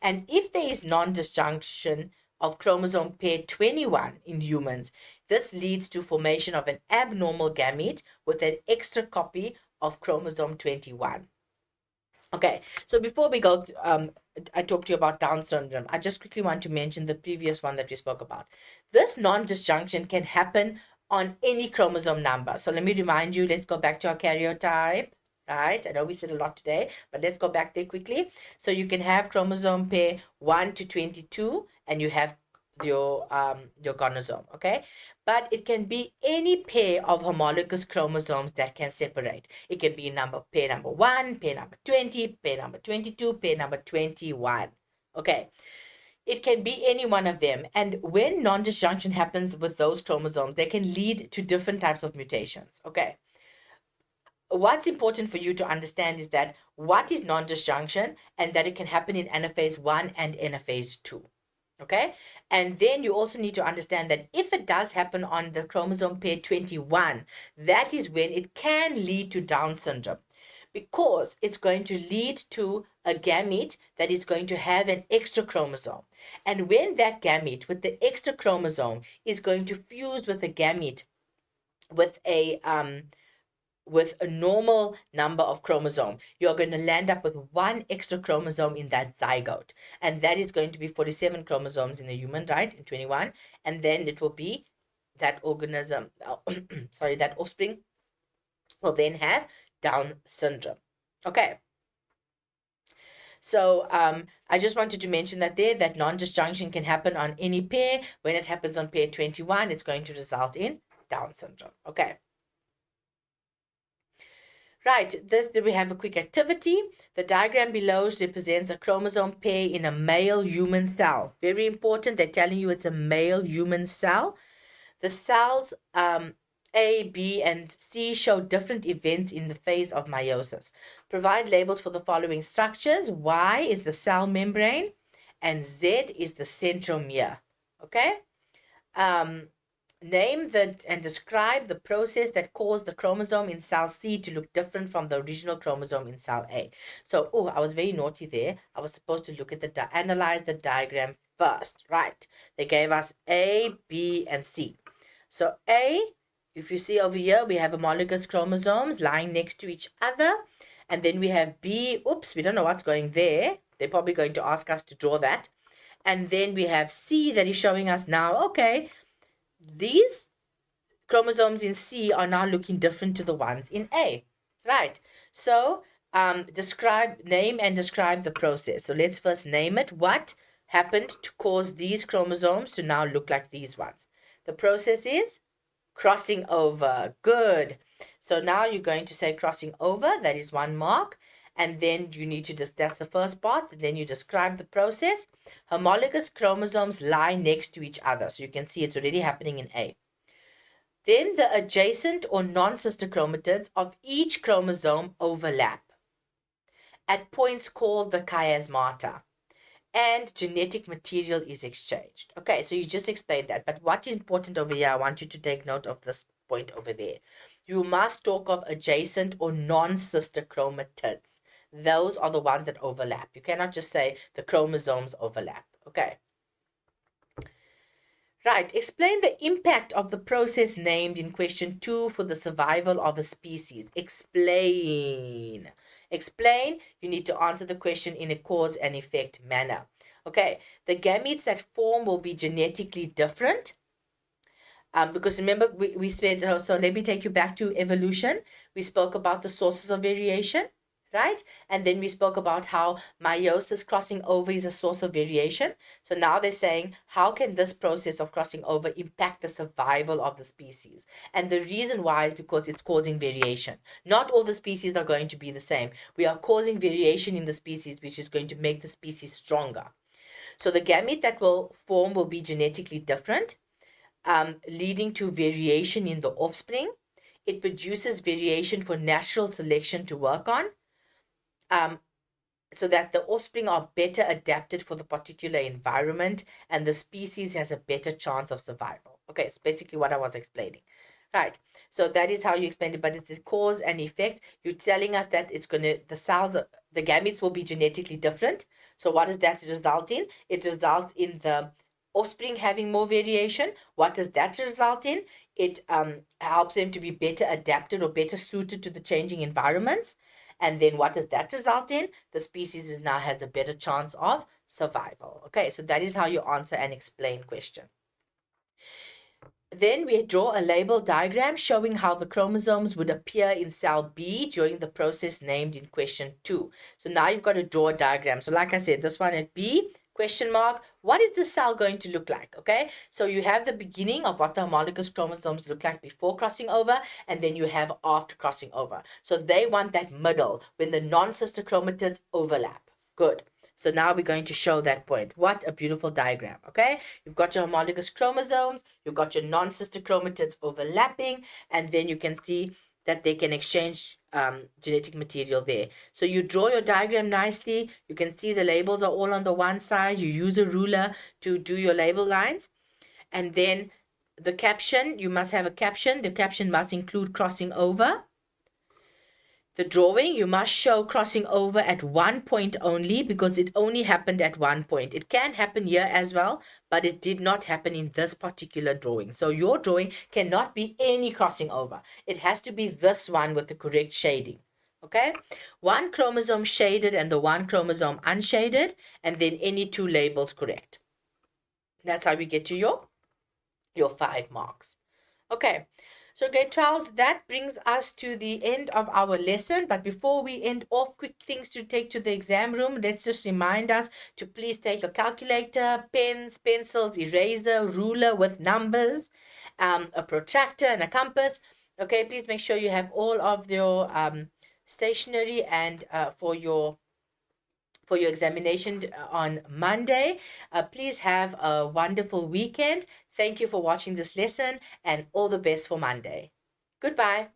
And if there is non-disjunction of chromosome pair 21 in humans, this leads to formation of an abnormal gamete with an extra copy of chromosome 21. Okay, so before we go, I talked to you about Down syndrome. I just quickly want to mention the previous one that we spoke about. This non-disjunction can happen on any chromosome number. So let me remind you, let's go back to our karyotype, right? I know we said a lot today, but let's go back there quickly. So you can have chromosome pair 1 to 22, and you have your gonosome, okay? But it can be any pair of homologous chromosomes that can separate. It can be pair number 1, pair number 20, pair number 22, pair number 21. Okay, it can be any one of them. And when non-disjunction happens with those chromosomes, they can lead to different types of mutations. Okay, what's important for you to understand is that what is non-disjunction, and that it can happen in anaphase 1 and anaphase 2. Okay, and then you also need to understand that if it does happen on the chromosome pair 21, that is when it can lead to Down syndrome, because it's going to lead to a gamete that is going to have an extra chromosome. And when that gamete with the extra chromosome is going to fuse with a gamete with a normal number of chromosome, you're going to land up with one extra chromosome in that zygote, and that is going to be 47 chromosomes in a human, right, in 21, and then it will be that organism, that offspring will then have Down syndrome. Okay, so I just wanted to mention that that non-disjunction can happen on any pair. When it happens on pair 21, it's going to result in Down syndrome. Okay. Right, we have a quick activity. The diagram below represents a chromosome pair in a male human cell. Very important, they're telling you it's a male human cell. The cells A, B, and C show different events in the phase of meiosis. Provide labels for the following structures. Y is the cell membrane, and Z is the centromere. Okay? Name and describe the process that caused the chromosome in cell C to look different from the original chromosome in cell A. So, I was very naughty there. I was supposed to look at analyze the diagram first, right? They gave us A, B, and C. So A, if you see over here, we have homologous chromosomes lying next to each other. And then we have B, oops, we don't know what's going there. They're probably going to ask us to draw that. And then we have C that is showing us now, okay, these chromosomes in C are now looking different to the ones in A, right? So name and describe the process. So let's first name it. What happened to cause these chromosomes to now look like these ones? The process is crossing over. Good. So now you're going to say crossing over. That is one mark. And then you need to that's the first part. And then you describe the process. Homologous chromosomes lie next to each other. So you can see it's already happening in A. Then the adjacent or non-sister chromatids of each chromosome overlap at points called the chiasmata. and genetic material is exchanged. Okay, so you just explained that. But what's important over here, I want you to take note of this point over there. You must talk of adjacent or non-sister chromatids. Those are the ones that overlap. You cannot just say the chromosomes overlap. Okay. Right, explain the impact of the process named in question 2 for the survival of a species. Explain. Explain, you need to answer the question in a cause and effect manner. Okay, the gametes that form will be genetically different. Because remember, we said, so let me take you back to evolution. We spoke about the sources of variation, right? And then we spoke about how meiosis, crossing over, is a source of variation. So now they're saying, how can this process of crossing over impact the survival of the species? And the reason why is because it's causing variation. Not all the species are going to be the same. We are causing variation in the species, which is going to make the species stronger. So the gamete that will form will be genetically different, leading to variation in the offspring. It produces variation for natural selection to work on, so that the offspring are better adapted for the particular environment and the species has a better chance of survival. Okay, it's basically what I was explaining. Right, so that is how you explained it, but it's the cause and effect. You're telling us that it's going to, the gametes will be genetically different. So what does that result in? It results in the offspring having more variation. What does that result in? It helps them to be better adapted or better suited to the changing environments. And then what does that result in? The species now has a better chance of survival. Okay, so that is how you answer an explain question. Then we draw a label diagram showing how the chromosomes would appear in cell B during the process named in question 2. So now you've got to draw a diagram. So like I said, this one at B, question mark, what is the cell going to look like? Okay, so you have the beginning of what the homologous chromosomes look like before crossing over, and then you have after crossing over. So they want that middle when the non-sister chromatids overlap. Good. So now we're going to show that point. What a beautiful diagram, okay? You've got your homologous chromosomes, you've got your non-sister chromatids overlapping, and then you can see that they can exchange genetic material there. So you draw your diagram nicely. You can see the labels are all on the one side. You use a ruler to do your label lines. And then the caption, you must have a caption. The caption must include crossing over. The drawing, you must show crossing over at one point only because it only happened at one point. It can happen here as well, but it did not happen in this particular drawing. So your drawing cannot be any crossing over. It has to be this one with the correct shading. Okay? One chromosome shaded and the one chromosome unshaded, and then any two labels correct. That's how we get to your 5 marks. Okay. So grade 12, that brings us to the end of our lesson. But before we end off, quick things to take to the exam room. Let's just remind us to please take your calculator, pens, pencils, eraser, ruler with numbers, a protractor and a compass. Okay, please make sure you have all of your stationery and for your examination on Monday. Please have a wonderful weekend. Thank you for watching this lesson and all the best for Monday. Goodbye.